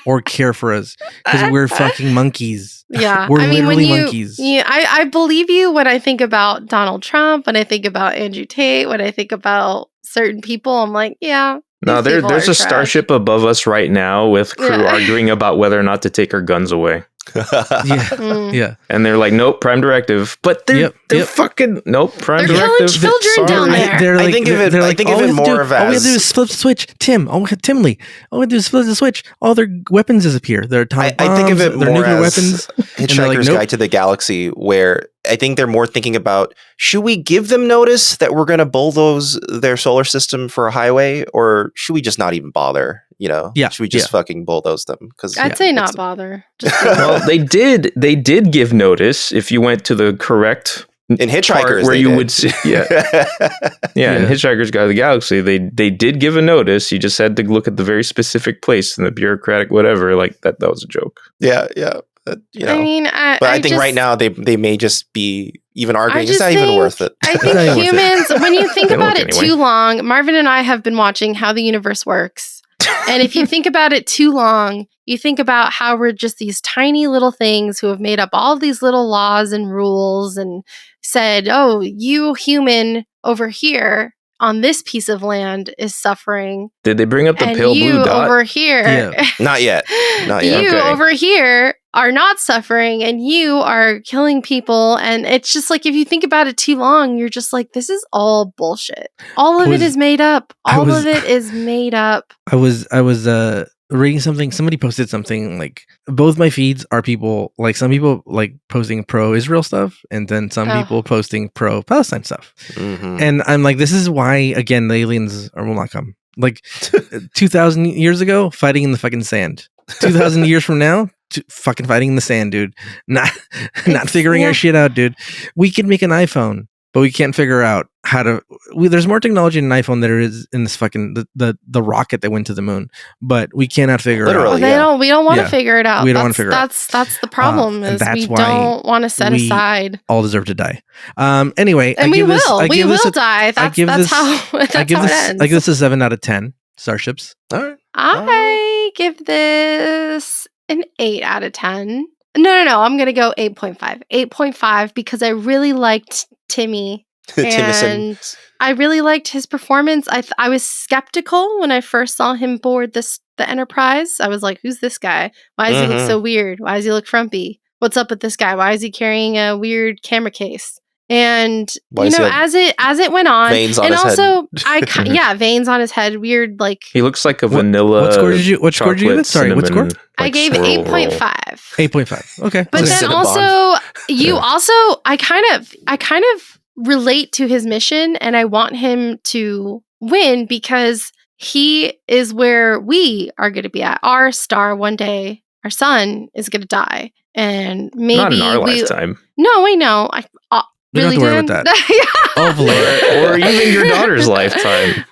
Or care for us because we're fucking monkeys. Yeah, we're literally monkeys. Yeah, I believe you when I think about Donald Trump, when I think about Andrew Tate, when I think about certain people. I'm like, yeah. No, there's a starship above us right now with crew arguing about whether or not to take our guns away. Yeah. And they're like, nope, prime directive. But they're fucking nope, prime they're directive. Killing children down there. I think of it more of as all we have to do is flip the switch. Tim Lee. All we have to do is flip the switch. All their weapons disappear. Their atomic bombs, I think of it their more nuclear as weapons. Hitchhiker's Guide to the Galaxy, where I think they're more thinking about, should we give them notice that we're going to bulldoze their solar system for a highway, or should we just not even bother? Should we just fucking bulldoze them? Because I'd say not bother. Well, they did give notice if you went to the correct in Hitchhikers where you would see in Hitchhiker's Guide to the Galaxy they did give a notice. You just had to look at the very specific place in the bureaucratic whatever. Like that was a joke. Yeah. I mean, I think right now they may just be even arguing. It's not even worth it. I think humans, when you think about it too long, Marvin and I have been watching How the Universe Works. And if you think about it too long, you think about how we're just these tiny little things who have made up all of these little laws and rules and said, oh, you human over here on this piece of land is suffering. Did they bring up the pale blue dot? Over here, Not yet. You over here are not suffering, and you are killing people. And it's just like, if you think about it too long, you're just like, this is all bullshit. All of it is made up. All of it is made up. I was reading something. Somebody posted something like, both my feeds are people, like some people like posting pro-Israel stuff, and then some people posting pro-Palestine stuff. Mm-hmm. And I'm like, this is why, again, the aliens will not come. Like 2,000 years ago, fighting in the fucking sand. 2,000 years from now, fucking fighting in the sand, dude. Not figuring our shit out, dude. We could make an iPhone, but we can't figure out how to. There's more technology in an iPhone than there is in this fucking the rocket that went to the moon, but we cannot figure it out. We don't want to figure it out. We don't want to figure it out. That's the problem. Is we don't want to set aside. All deserve to die. Anyway, and we will die. That's how it ends. I give this a 7 out of 10 starships. All right. I give this an 8 out of 10. No. I'm going to go 8.5. 8.5 because I really liked Timmy. And I really liked his performance. I was skeptical when I first saw him board the Enterprise. I was like, who's this guy? Why does he look so weird? Why does he look frumpy? What's up with this guy? Why is he carrying a weird camera case? And as it went on, veins on and his also head. veins on his head, weird like he looks like a vanilla. What score did you give it? Sorry, what score? I gave 8.5. 8.5. Okay, but then also I kind of relate to his mission, and I want him to win because he is where we are going to be at. Our star one day, our sun is going to die, and maybe not in our lifetime. No, I know. You don't have to worry about that. Ovulate. Or even your daughter's lifetime.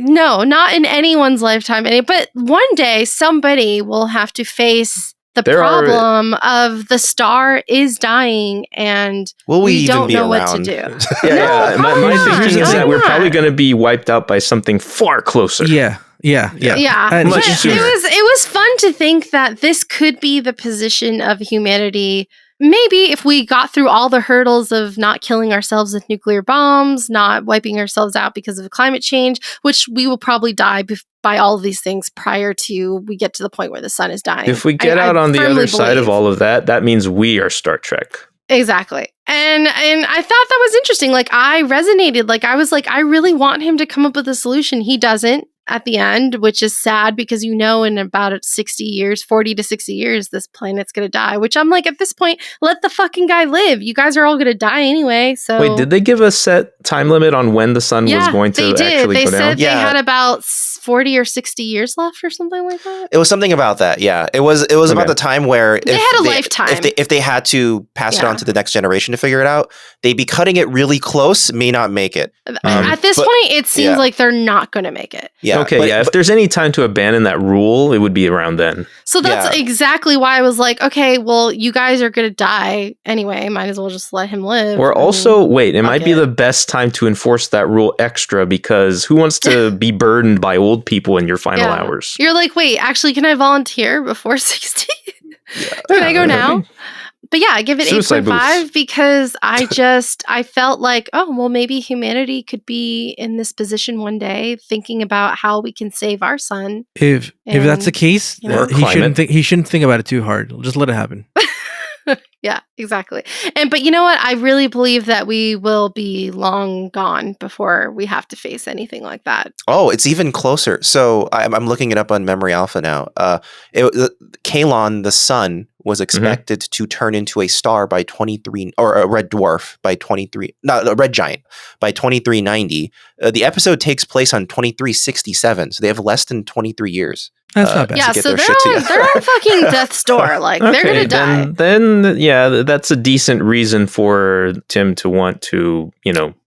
No, not in anyone's lifetime. But one day somebody will have to face the problem of the star is dying and we don't know what to do. My thinking is that we're probably going to be wiped out by something far closer. Yeah. But it was fun to think that this could be the position of humanity. Maybe if we got through all the hurdles of not killing ourselves with nuclear bombs, not wiping ourselves out because of climate change, which we will probably die by all of these things prior to we get to the point where the sun is dying. If we get out on the other side of all of that, that means we are Star Trek. Exactly. And I thought that was interesting. Like, I resonated. Like, I was like, I really want him to come up with a solution. He doesn't at the end, which is sad because, in about 60 years, 40 to 60 years, this planet's going to die, which I'm like, at this point, let the fucking guy live. You guys are all going to die anyway. So wait, did they give a set time limit on when the sun was going to actually go down? They said they had about 40 or 60 years left or something like that. It was something about that. Yeah, it was about the time where they had a lifetime. If they had to pass it on to the next generation to figure it out, they'd be cutting it really close, may not make it. At this point, it seems like they're not going to make it. Yeah. Okay. If there's any time to abandon that rule, it would be around then. So that's exactly why I was like, okay, well, you guys are going to die anyway. Might as well just let him live. Or also, it might be the best time to enforce that rule extra because who wants to be burdened by old people in your final hours? You're like, wait, actually, can I volunteer before 60? Can I go now? But yeah, I give it 8.5 because I felt like, oh, well, maybe humanity could be in this position one day, thinking about how we can save our sun. If that's the case, he shouldn't think about it too hard. Just let it happen. Yeah, exactly. But you know what? I really believe that we will be long gone before we have to face anything like that. Oh, it's even closer. So I'm looking it up on Memory Alpha now. Kalon, the sun, was expected to turn into a star by 23, or a red dwarf by 23, not a red giant by 2390. The episode takes place on 2367, so they have less than 23 years. That's not bad. Yeah, so they're on fucking death's door. Like, they're going to die. Then, that's a decent reason for Tim to want to,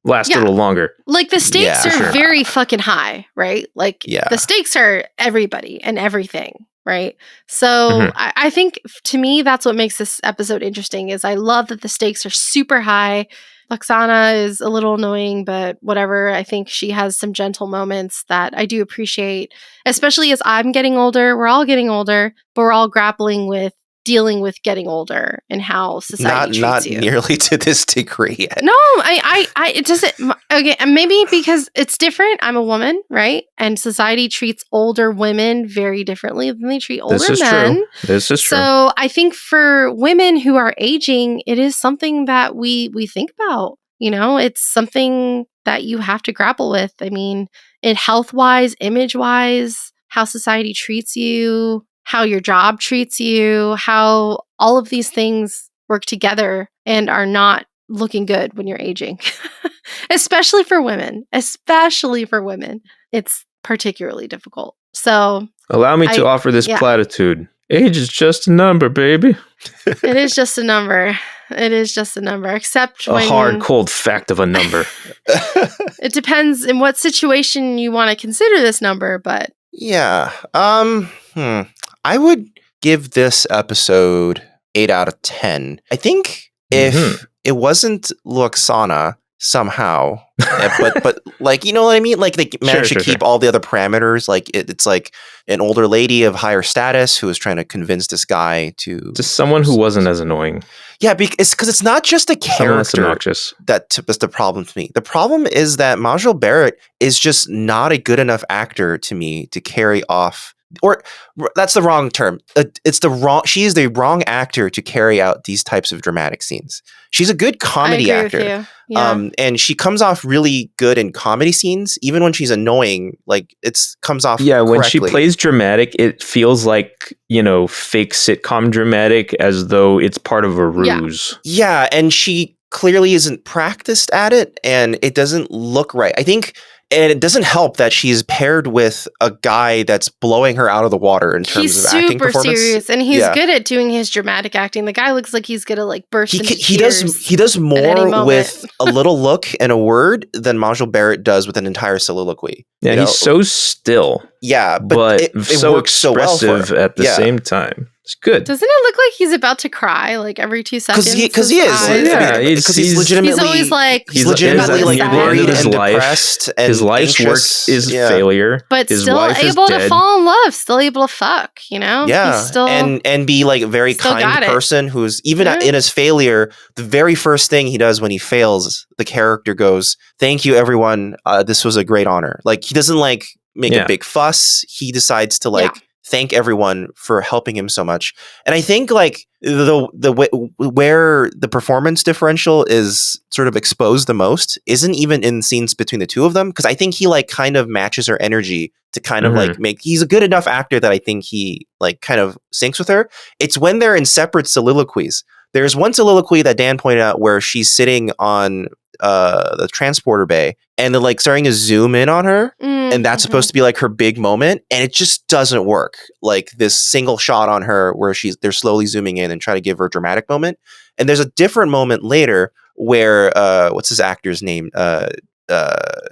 last a little longer. Like, the stakes are very fucking high, right? Like, the stakes are everybody and everything, right? So I think, to me, that's what makes this episode interesting, is I love that the stakes are super high. Lwaxana is a little annoying, but whatever. I think she has some gentle moments that I do appreciate, especially as I'm getting older. We're all getting older, but we're all grappling with dealing with getting older and how society treats you. Not nearly to this degree yet. No, it doesn't. Okay, maybe because it's different. I'm a woman, right? And society treats older women very differently than they treat older men. This is true. So I think for women who are aging, it is something that we think about. It's something that you have to grapple with. I mean, health-wise, image-wise, how society treats you, how your job treats you, how all of these things work together and are not looking good when you're aging. Especially for women. It's particularly difficult. So allow me to offer this platitude. Age is just a number, baby. It is just a number. Except a hard, cold fact of a number. It depends in what situation you want to consider this number, but yeah. I would give this episode 8 out of 10. I think if it wasn't Lwaxana somehow, but like, you know what I mean? Like, they managed to keep all the other parameters. Like, it's like an older lady of higher status who was trying to convince this guy to... Just someone who wasn't as annoying. Yeah, because it's not just a character that is the problem to me. The problem is that Majel Barrett is just not a good enough actor to me to carry off... Or that's the wrong term. She is the wrong actor to carry out these types of dramatic scenes. She's a good comedy actor. Yeah. And she comes off really good in comedy scenes, even when she's annoying. Like, comes off when she plays dramatic, it feels like, fake sitcom dramatic, as though it's part of a ruse. Yeah, and she clearly isn't practiced at it, and it doesn't look right. I think And it doesn't help that she's paired with a guy that's blowing her out of the water in terms of acting performance. He's super serious, and he's good at doing his dramatic acting. The guy looks like he's gonna like burst into tears. He does more with a little look and a word than Majel Barrett does with an entire soliloquy. Yeah, he's so still. Yeah, but it so works so well for him at the same time. It's good. Doesn't it look like he's about to cry like every 2 seconds? Because he is. Because he's legitimately. He's always like. He's legitimately like worried and life. depressed. And his life's work is failure, but his still able to fall in love. Still able to fuck. You know. Yeah. He's still, and be like a very kind person who's even in his failure. The very first thing he does when he fails, the character goes, "Thank you, everyone. This was a great honor." Like he doesn't like make a big fuss. He decides to like. Thank everyone for helping him so much. And I think like where the performance differential is sort of exposed the most isn't even in scenes between the two of them. Cause I think he like kind of matches her energy to kind of like he's a good enough actor that I think he like kind of syncs with her. It's when they're in separate soliloquies. There's one soliloquy that Dan pointed out where she's sitting on the transporter bay and they're like starting to zoom in on her and that's supposed to be like her big moment and it just doesn't work. Like this single shot on her where they're slowly zooming in and try to give her a dramatic moment. And there's a different moment later where what's his actor's name?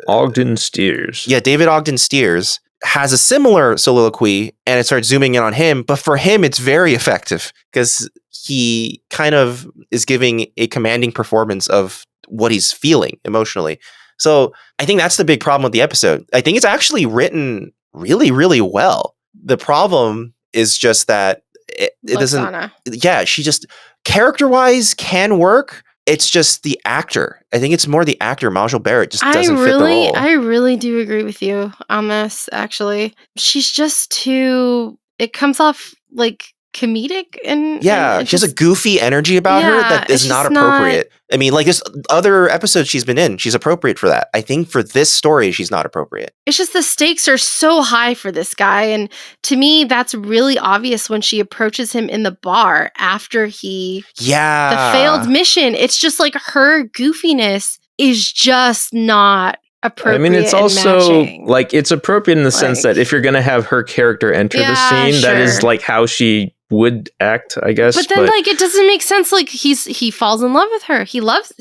Ogden Stiers. Yeah, David Ogden Stiers has a similar soliloquy and it starts zooming in on him, but for him it's very effective because he kind of is giving a commanding performance of what he's feeling emotionally. So I think that's the big problem with the episode. I think it's actually written really, really well. The problem is just that it doesn't. Yeah, she just character-wise can work. It's just the actor. I think it's more the actor. Majel Barrett just doesn't fit the role. I really do agree with you on this, actually. She's just too... It comes off like comedic and... Yeah, she has a goofy energy about her that is not appropriate. I mean, like there's other episodes she's been in. She's appropriate for that. I think for this story, she's not appropriate. It's just the stakes are so high for this guy. And to me, that's really obvious when she approaches him in the bar after the failed mission. It's just like her goofiness is just not appropriate. I mean, it's also like it's appropriate in the sense that if you're going to have her character enter the scene, that is like how she would act, I guess. But then like it doesn't make sense. Like he falls in love with her. He loves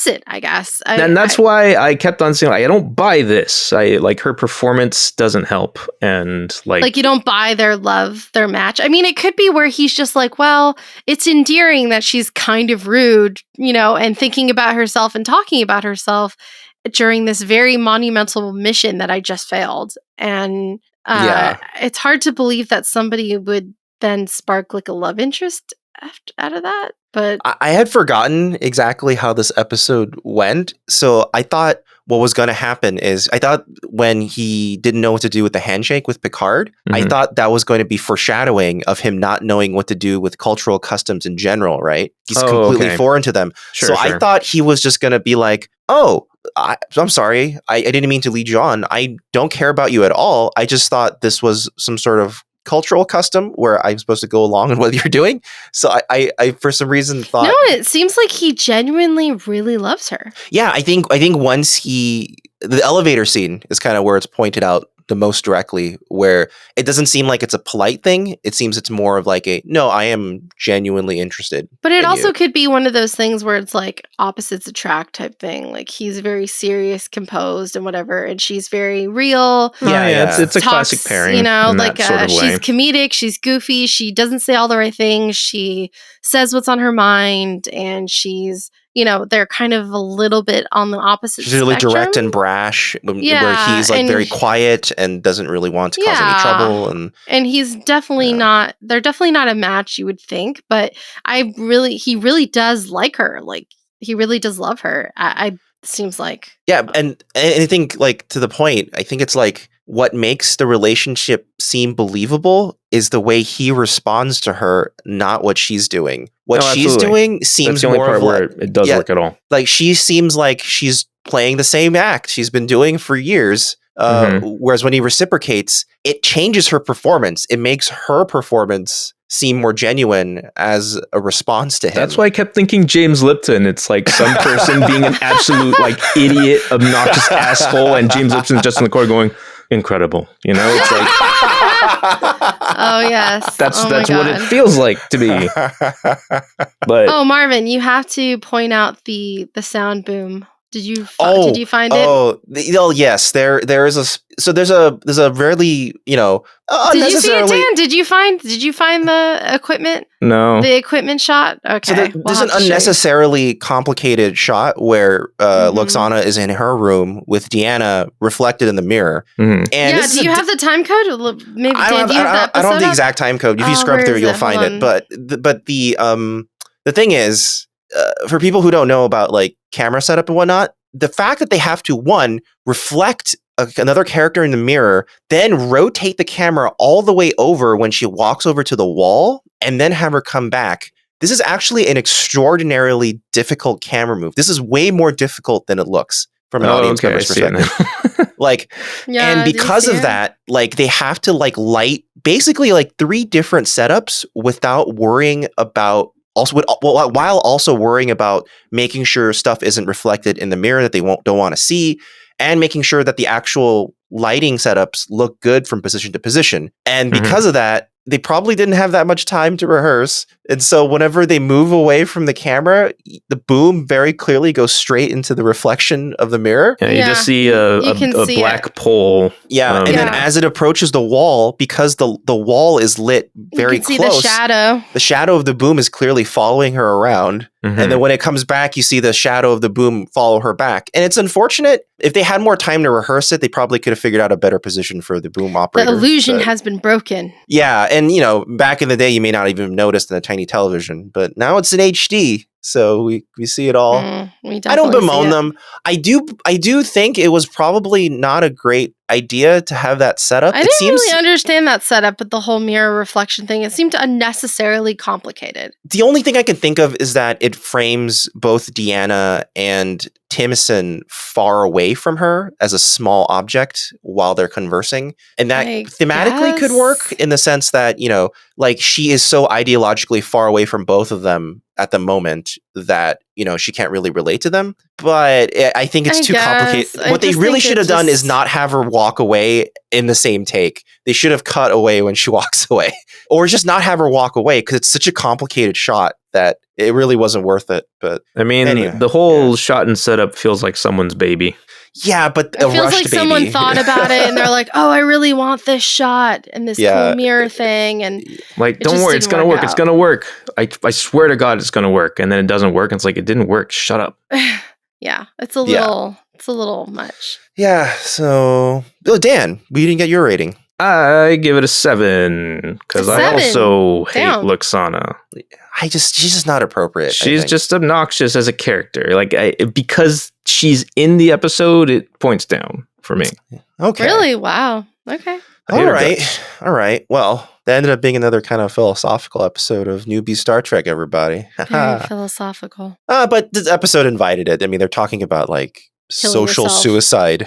it, I guess. And that's why I kept on saying, like, I don't buy this. I like her performance doesn't help. And like you don't buy their love, their match. I mean, it could be where he's just like, well, it's endearing that she's kind of rude, you know, and thinking about herself and talking about herself during this very monumental mission that I just failed. And it's hard to believe that somebody would then spark like a love interest out of that. But I had forgotten exactly how this episode went. So I thought what was going to happen is I thought when he didn't know what to do with the handshake with Picard, I thought that was going to be foreshadowing of him not knowing what to do with cultural customs in general, right? He's completely foreign to them. I thought he was just going to be like, oh, I'm sorry. I didn't mean to lead you on. I don't care about you at all. I just thought this was some sort of cultural custom where I'm supposed to go along with what you're doing. So I for some reason thought... No, it seems like he genuinely really loves her. Yeah, I think once the elevator scene is kind of where it's pointed out the most directly, where it doesn't seem like it's a polite thing. It seems it's more of like I am genuinely interested. But it also could be one of those things where it's like opposites attract type thing. Like he's very serious, composed and whatever, and she's very real. Yeah. It's a classic pairing. You know, like sort of she's comedic, she's goofy, she doesn't say all the right things, she says what's on her mind, and she's, you know, they're kind of a little bit on the opposite She's really spectrum. direct and brash, where he's like very quiet and doesn't really want to cause any trouble. And he's definitely not, they're definitely not a match, you would think, but he really does like her. Like, he really does love her. I seems like. Yeah, and I think, like, to the point, I think it's like what makes the relationship seem believable is the way he responds to her, not what she's doing. What she's doing seems more part where it does work at all. Like, she seems like she's playing the same act she's been doing for years. Whereas when he reciprocates, it changes her performance. It makes her performance seem more genuine as a response to him. That's why I kept thinking James Lipton. It's like some person being an absolute like idiot, obnoxious asshole, and James Lipton's just in the corner going, incredible. You know, it's like oh yes, that's what it feels like to me. But Marvin, you have to point out the sound boom. Did you find it? Yes. There's a rarely, Did you see it, Dan? Did you find the equipment? No. The equipment shot? Okay. So there's an unnecessarily complicated shot where Lwaxana is in her room with Deanna reflected in the mirror. Mm-hmm. And do you have the time code? Maybe Dan, do you have that? I don't have the exact time code. If you scrub through, you'll find it. But the thing is, for people who don't know about like camera setup and whatnot, the fact that they have to reflect another character in the mirror, then rotate the camera all the way over when she walks over to the wall, and then have her come back. This is actually an extraordinarily difficult camera move. This is way more difficult than it looks from an audience member's perspective. And because of that, like they have to like light basically like 3 different setups without worrying about while also worrying about making sure stuff isn't reflected in the mirror that they don't want to see, and making sure that the actual lighting setups look good from position to position. And because of that, they probably didn't have that much time to rehearse. And so whenever they move away from the camera, the boom very clearly goes straight into the reflection of the mirror. Yeah, you just see a black pole. Yeah, and then as it approaches the wall, because the wall is lit very close, you can see the shadow. The shadow of the boom is clearly following her around. And then when it comes back, you see the shadow of the boom follow her back. And it's unfortunate. If they had more time to rehearse it, they probably could have figured out a better position for the boom operator. The illusion has been broken. Yeah, and back in the day, you may not even have noticed in a tiny television, but now it's in HD, so we see it all. I don't bemoan them. I do think it was probably not a great idea to have that setup. I didn't really understand that setup with the whole mirror reflection thing. It seemed unnecessarily complicated. The only thing I can think of is that it frames both Deanna and Timson far away from her as a small object while they're conversing. And that thematically could work in the sense that, like she is so ideologically far away from both of them at the moment that, she can't really relate to them. But I think it's too complicated. What they really should have done is not have her walk away in the same take. They should have cut away when she walks away, or just not have her walk away, because it's such a complicated shot that it really wasn't worth it. But I mean, anyway, the whole shot and setup feels like someone's baby. Yeah, but it feels like someone thought about it and they're like, "Oh, I really want this shot and this cool mirror thing." And like, don't worry, it's gonna work. It's gonna work. I swear to God, it's gonna work. And then it doesn't work. And it's like it didn't work. Shut up. Yeah, it's a little much. Yeah. So, Dan, we didn't get your rating. I give it a 7 because I also hate Lwaxana. She's just not appropriate. She's just obnoxious as a character. Like because she's in the episode, it points down for me. Okay. Really? Wow. Okay. All right. Well, that ended up being another kind of philosophical episode of Newbie Star Trek, everybody. Very philosophical. But this episode invited it. I mean, they're talking about like social suicide.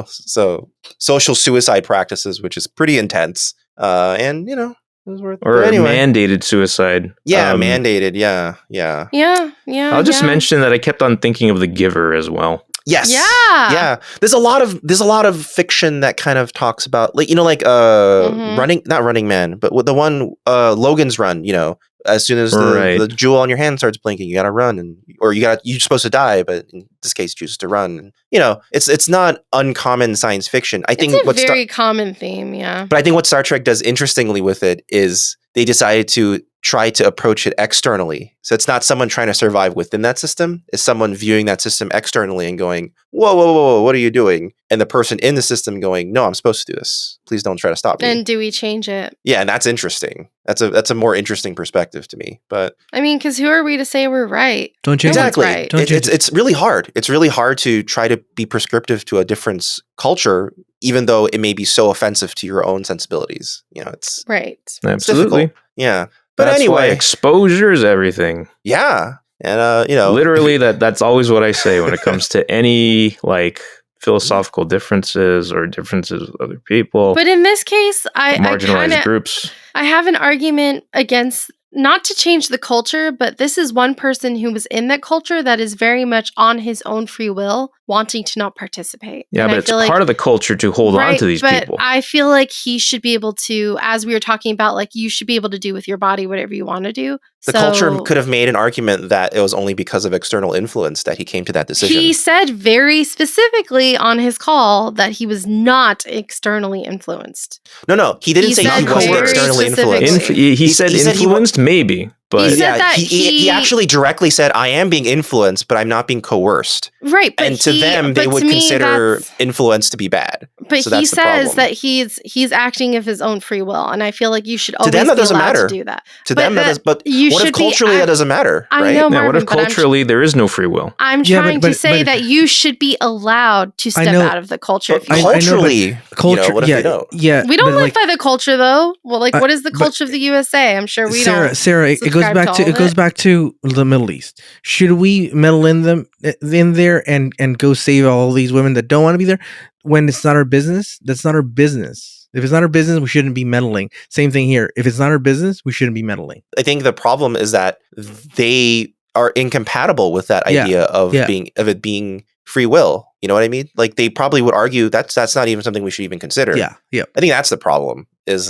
So social suicide practices, which is pretty intense. And it was worth it. Or mandated suicide. Yeah, mandated. Yeah. Yeah. I'll just mention that I kept on thinking of The Giver as well. Yes. Yeah. There's a lot of fiction that kind of talks about like not Running Man, but with the one Logan's Run, as soon as the jewel on your hand starts blinking, you got to run, you're supposed to die, but in this case chooses to run. And, it's not uncommon science fiction. I think it's a very common theme, yeah. But I think what Star Trek does interestingly with it is they decided to try to approach it externally. So it's not someone trying to survive within that system. It's someone viewing that system externally and going, whoa, what are you doing? And the person in the system going, no, I'm supposed to do this. Please don't try to stop me. And do we change it? Yeah, and that's interesting. That's a more interesting perspective to me. But I mean, because who are we to say we're right? Don't change exactly. Right. It's really hard. It's really hard to try to be prescriptive to a different culture, even though it may be so offensive to your own sensibilities. It's right. Absolutely. It's yeah. But that's anyway, why exposure is everything. Yeah. And literally that's always what I say when it comes to any like philosophical differences or differences with other people. But in this case, marginalized groups. I have an argument against not to change the culture, but this is one person who was in that culture that is very much on his own free will, wanting to not participate. Yeah, but it's part of the culture to hold on to these people. I feel like he should be able to, as we were talking about, like you should be able to do with your body whatever you want to do. The culture could have made an argument that it was only because of external influence that he came to that decision. He said very specifically on his call that he was not externally influenced. No, he didn't say he wasn't externally influenced. He said influenced, maybe. But he actually directly said, I am being influenced, but I'm not being coerced. Right. But and to them, they would consider influence to be bad. But so he says that he's acting of his own free will. And I feel like you should always be allowed to do that. To them, that does. But what if culturally that doesn't matter? I know, Marvin, what if culturally there is no free will? I'm trying to say that you should be allowed to step out of the culture. But culturally, what if we don't? Yeah, we don't live by the culture, though. Well, like, what is the culture of the USA? I'm sure we don't. Sarah, it goes back to the Middle East. Should we meddle in there and go save all these women that don't want to be there when it's not our business? That's not our business. If it's not our business, we shouldn't be meddling. Same thing here. If it's not our business, we shouldn't be meddling. I think the problem is that they are incompatible with that idea of it being free will. You know what I mean? Like they probably would argue that's not even something we should even consider. Yeah. I think that's the problem. And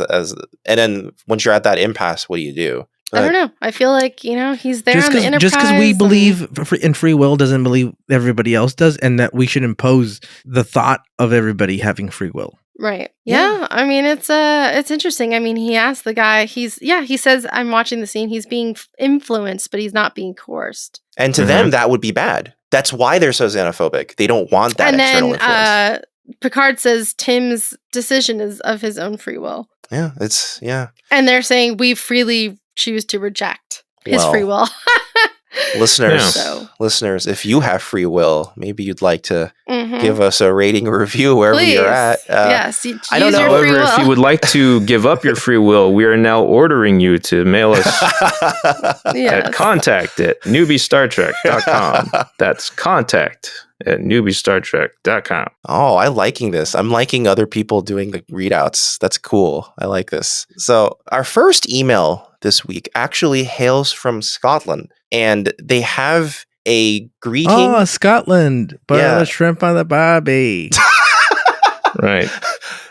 then once you're at that impasse, what do you do? I don't know. I feel like, he's there on the Enterprise. Just because we believe in free will doesn't believe everybody else does, and that we should impose the thought of everybody having free will. Right. Yeah. I mean, it's interesting. I mean, he asked the guy, he says, I'm watching the scene. He's being influenced, but he's not being coerced. And to them, that would be bad. That's why they're so xenophobic. They don't want that external influence. Picard says Tim's decision is of his own free will. Yeah. And they're saying we freely choose to reject his free will. Listeners, if you have free will, maybe you'd like to give us a rating or review wherever you're at. Yes, I don't know. However, if you would like to give up your free will, we are now ordering you to mail us at contact@newbiestartrek.com. That's contact@newbiestartrek.com. Oh, I'm liking this. I'm liking other people doing the readouts. That's cool. I like this. So our first email this week actually hails from Scotland, and they have a greeting. Oh, Scotland. But shrimp on the barbie. Right.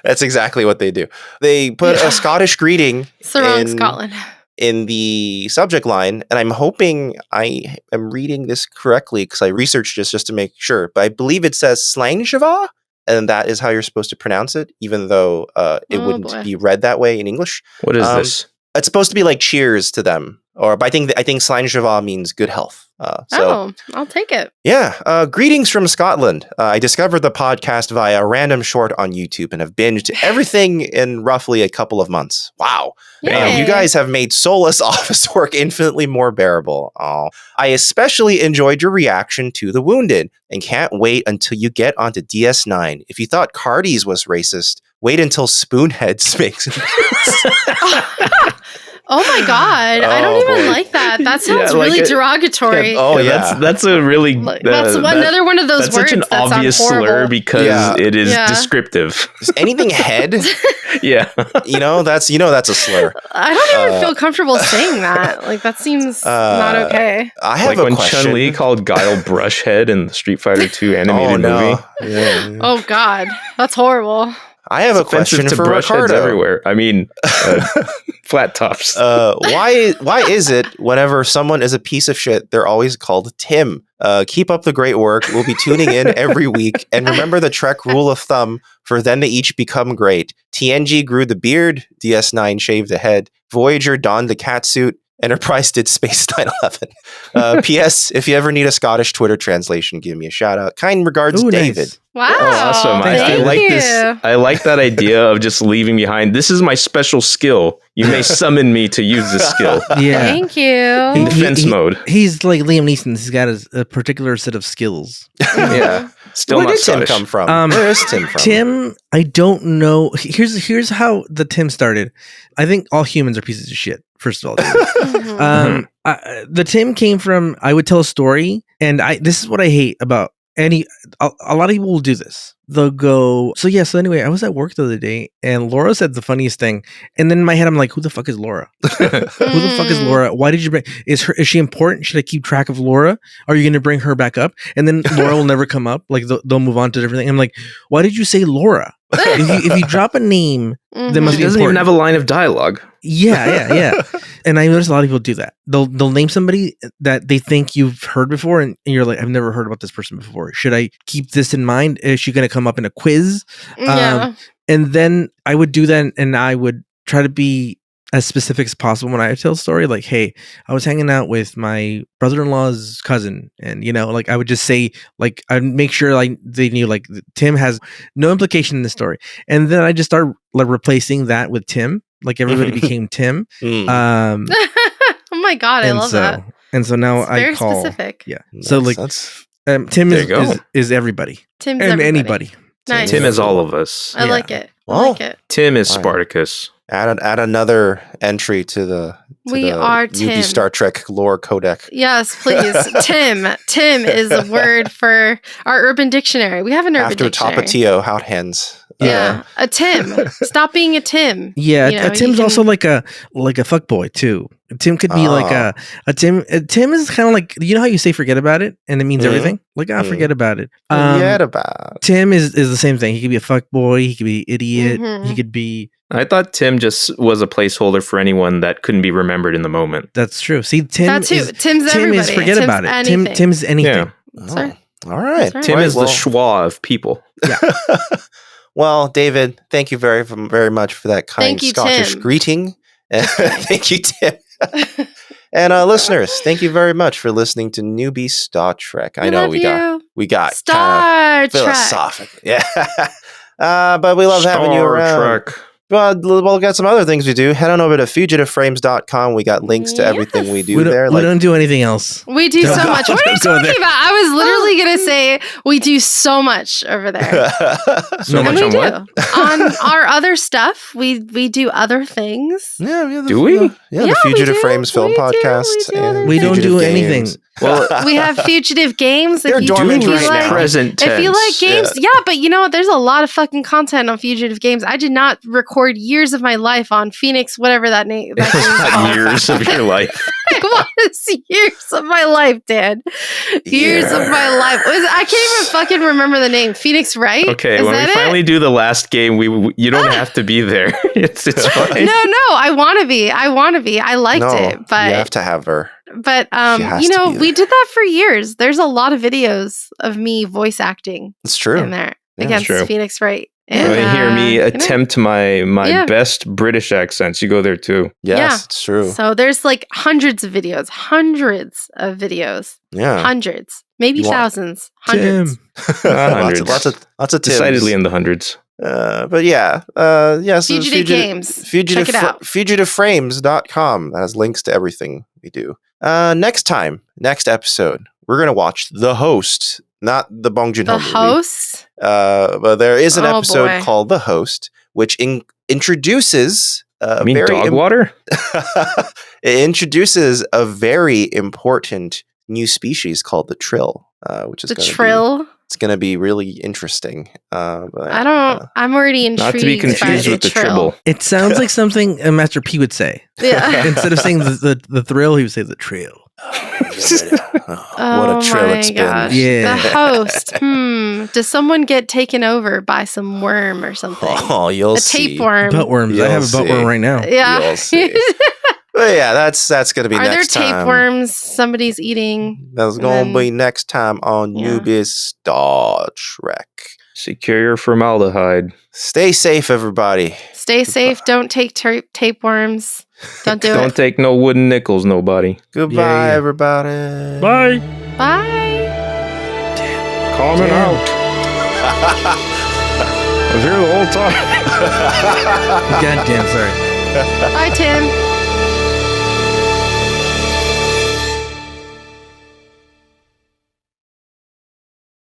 That's exactly what they do. They put a Scottish greeting Scotland in the subject line, and I'm hoping I am reading this correctly because I researched this just to make sure, but I believe it says Slangeva, and that is how you're supposed to pronounce it, even though it wouldn't be read that way in English. What is this? It's supposed to be like cheers to them, but I think Slangeva means good health. I'll take it. Yeah. Greetings from Scotland. I discovered the podcast via a random short on YouTube and have binged everything in roughly a couple of months. Wow. Man, you guys have made soulless office work infinitely more bearable. Oh, I especially enjoyed your reaction to The Wounded and can't wait until you get onto DS9. If you thought Cardi's was racist, wait until Spoonheads makes it. Oh my God. I don't even like that. That sounds really derogatory. That's a really... that's another one of those that's words such an obvious slur because it is descriptive. Is anything head? Yeah. That's a slur. I don't even feel comfortable saying that. Like, that seems not okay. I have when Chun-Li called Guile Brushhead in the Street Fighter 2 animated movie. Yeah. Oh God. That's horrible. I have a question for Ricardo. Everywhere. I mean, flat tops. Why is it whenever someone is a piece of shit, they're always called Tim? Keep up the great work. We'll be tuning in every week. And remember the Trek rule of thumb, for then they each become great. TNG grew the beard. DS9 shaved the head. Voyager donned the catsuit. Enterprise did Space 9/11. P.S. If you ever need a Scottish Twitter translation, give me a shout out. Kind regards, David. Nice. Wow. Oh, awesome. I like this. I like that idea of just leaving behind. This is my special skill. You may summon me to use this skill. Yeah. Thank you. In defense mode. He's like Liam Neeson. He's got a particular set of skills. Yeah. Still Where not did Tim Scottish. come from? Where's Tim from? Tim, I don't know. Here's how the Tim started. I think all humans are pieces of shit. First of all, the Tim came from. I would tell a story, and this is what I hate about a lot of people will do this. They'll go, so anyway, I was at work the other day and Laura said the funniest thing. And then in my head, I'm like, who the fuck is Laura? Who the fuck is Laura? Why did you bring, is she important? Should I keep track of Laura? Are you going to bring her back up? And then Laura will never come up. Like they'll move on to different things. I'm like, why did you say Laura? If you drop a name, then must she be doesn't even have a line of dialogue. Yeah. And I notice a lot of people do that. They'll name somebody that they think you've heard before, and you're like, I've never heard about this person before. Should I keep this in mind? Is she going to come up in a quiz? Yeah. And then I would do that, and I would try to be as specific as possible when I tell a story. Like, hey, I was hanging out with my brother-in-law's cousin, and like I would just say, like, I'd make sure like they knew like Tim has no implication in the story, and then I just start like replacing that with Tim. Like everybody became Tim. Oh my god, I love that. And so now it's very call specific. Yeah. So like Tim is everybody. Tim's and everybody. Anybody. Nice. Tim is all of us. I like it. Well, I like it. Tim is Spartacus. Add another entry to the are Newbie Tim. Star Trek lore codec. Yes, please. Tim. Tim is a word for our Urban Dictionary. We have an Urban After Dictionary. Tapatio, how it hands. Yeah, a Tim. Stop being a Tim. Yeah, a Tim's also like a fuckboy too. Tim could be like a Tim. Tim is kind of like, you know how you say forget about it and it means everything. Like forget about it. Forget about. Tim is the same thing. He could be a fuckboy. He could be idiot. He could be. I thought Tim just was a placeholder for anyone that couldn't be remembered in the moment. That's true. See, Tim that too. Tim's Tim everybody. is forget Tim's about it. anything. Tim's anything. Yeah. All right. Tim is the schwa of people. Yeah. Well, David, thank you very, very much for that kind Scottish Tim. greeting. Thank you, Tim. And listeners, thank you very much for listening to Newbie Star Trek. I know we got Star Trek philosophical. Yeah. But we love having you around. Trek. Well, we'll get some other things we do. Head on over to fugitiveframes.com. We got links to everything we do there. We don't do anything else. We do so much. What are you talking about? I was literally going to say we do so much over there. So much on what? On our other stuff, we do other things. Yeah, do we? The Fugitive Frames Film Podcast. We don't do anything. Well, we have Fugitive Games. They're dormant right now. Present tense. If you like games, but you know what? There's a lot of fucking content on Fugitive Games. I did not record years of my life on Phoenix, whatever that name. That not years of your life. It was years of my life, Dan. Years of my life. I can't even fucking remember the name. Phoenix, right? Okay, Is when we that finally do the last game, you don't have to be there. It's fine. No, I want to be. I liked it, but you have to have her. But we did that for years. There's a lot of videos of me voice acting. It's true. In there against Phoenix, right? And hear me attempt my best British accents. You go there too. Yes, it's true. So there's like hundreds of videos. Yeah. Hundreds. Maybe thousands. Hundreds. Hundreds. Lots of Tims. Decidedly in the hundreds. But yeah. So Fugitive Games. Check it out. Fugitiveframes.com. That has links to everything we do. Next episode, we're going to watch The Host. Not the Bong Joon-ho movie. The Host? But there is an episode called The Host, which introduces dog water? It introduces a very important new species called the Trill, which is the Trill. It's going to be really interesting. I'm already intrigued. Not to be confused with the Tribble. It sounds like something Master P would say. Yeah. Instead of saying the thrill, he would say the Trill. What a trill it's been. Yeah. The Host. Does someone get taken over by some worm or something? Oh, you'll see. A tapeworm. Buttworms. I have a buttworm right now. Yeah. You'll see. But yeah, that's going to be next time. Are there tapeworms somebody's eating? That's going to be next time on Newbie Star Trek. Secure your formaldehyde. Stay safe, everybody. Stay safe. Don't take tapeworms. Don't do it. Don't take no wooden nickels, nobody. Goodbye, everybody. Bye. Bye. Calming out. I was here the whole time. Goddamn, sorry. Bye, Tim.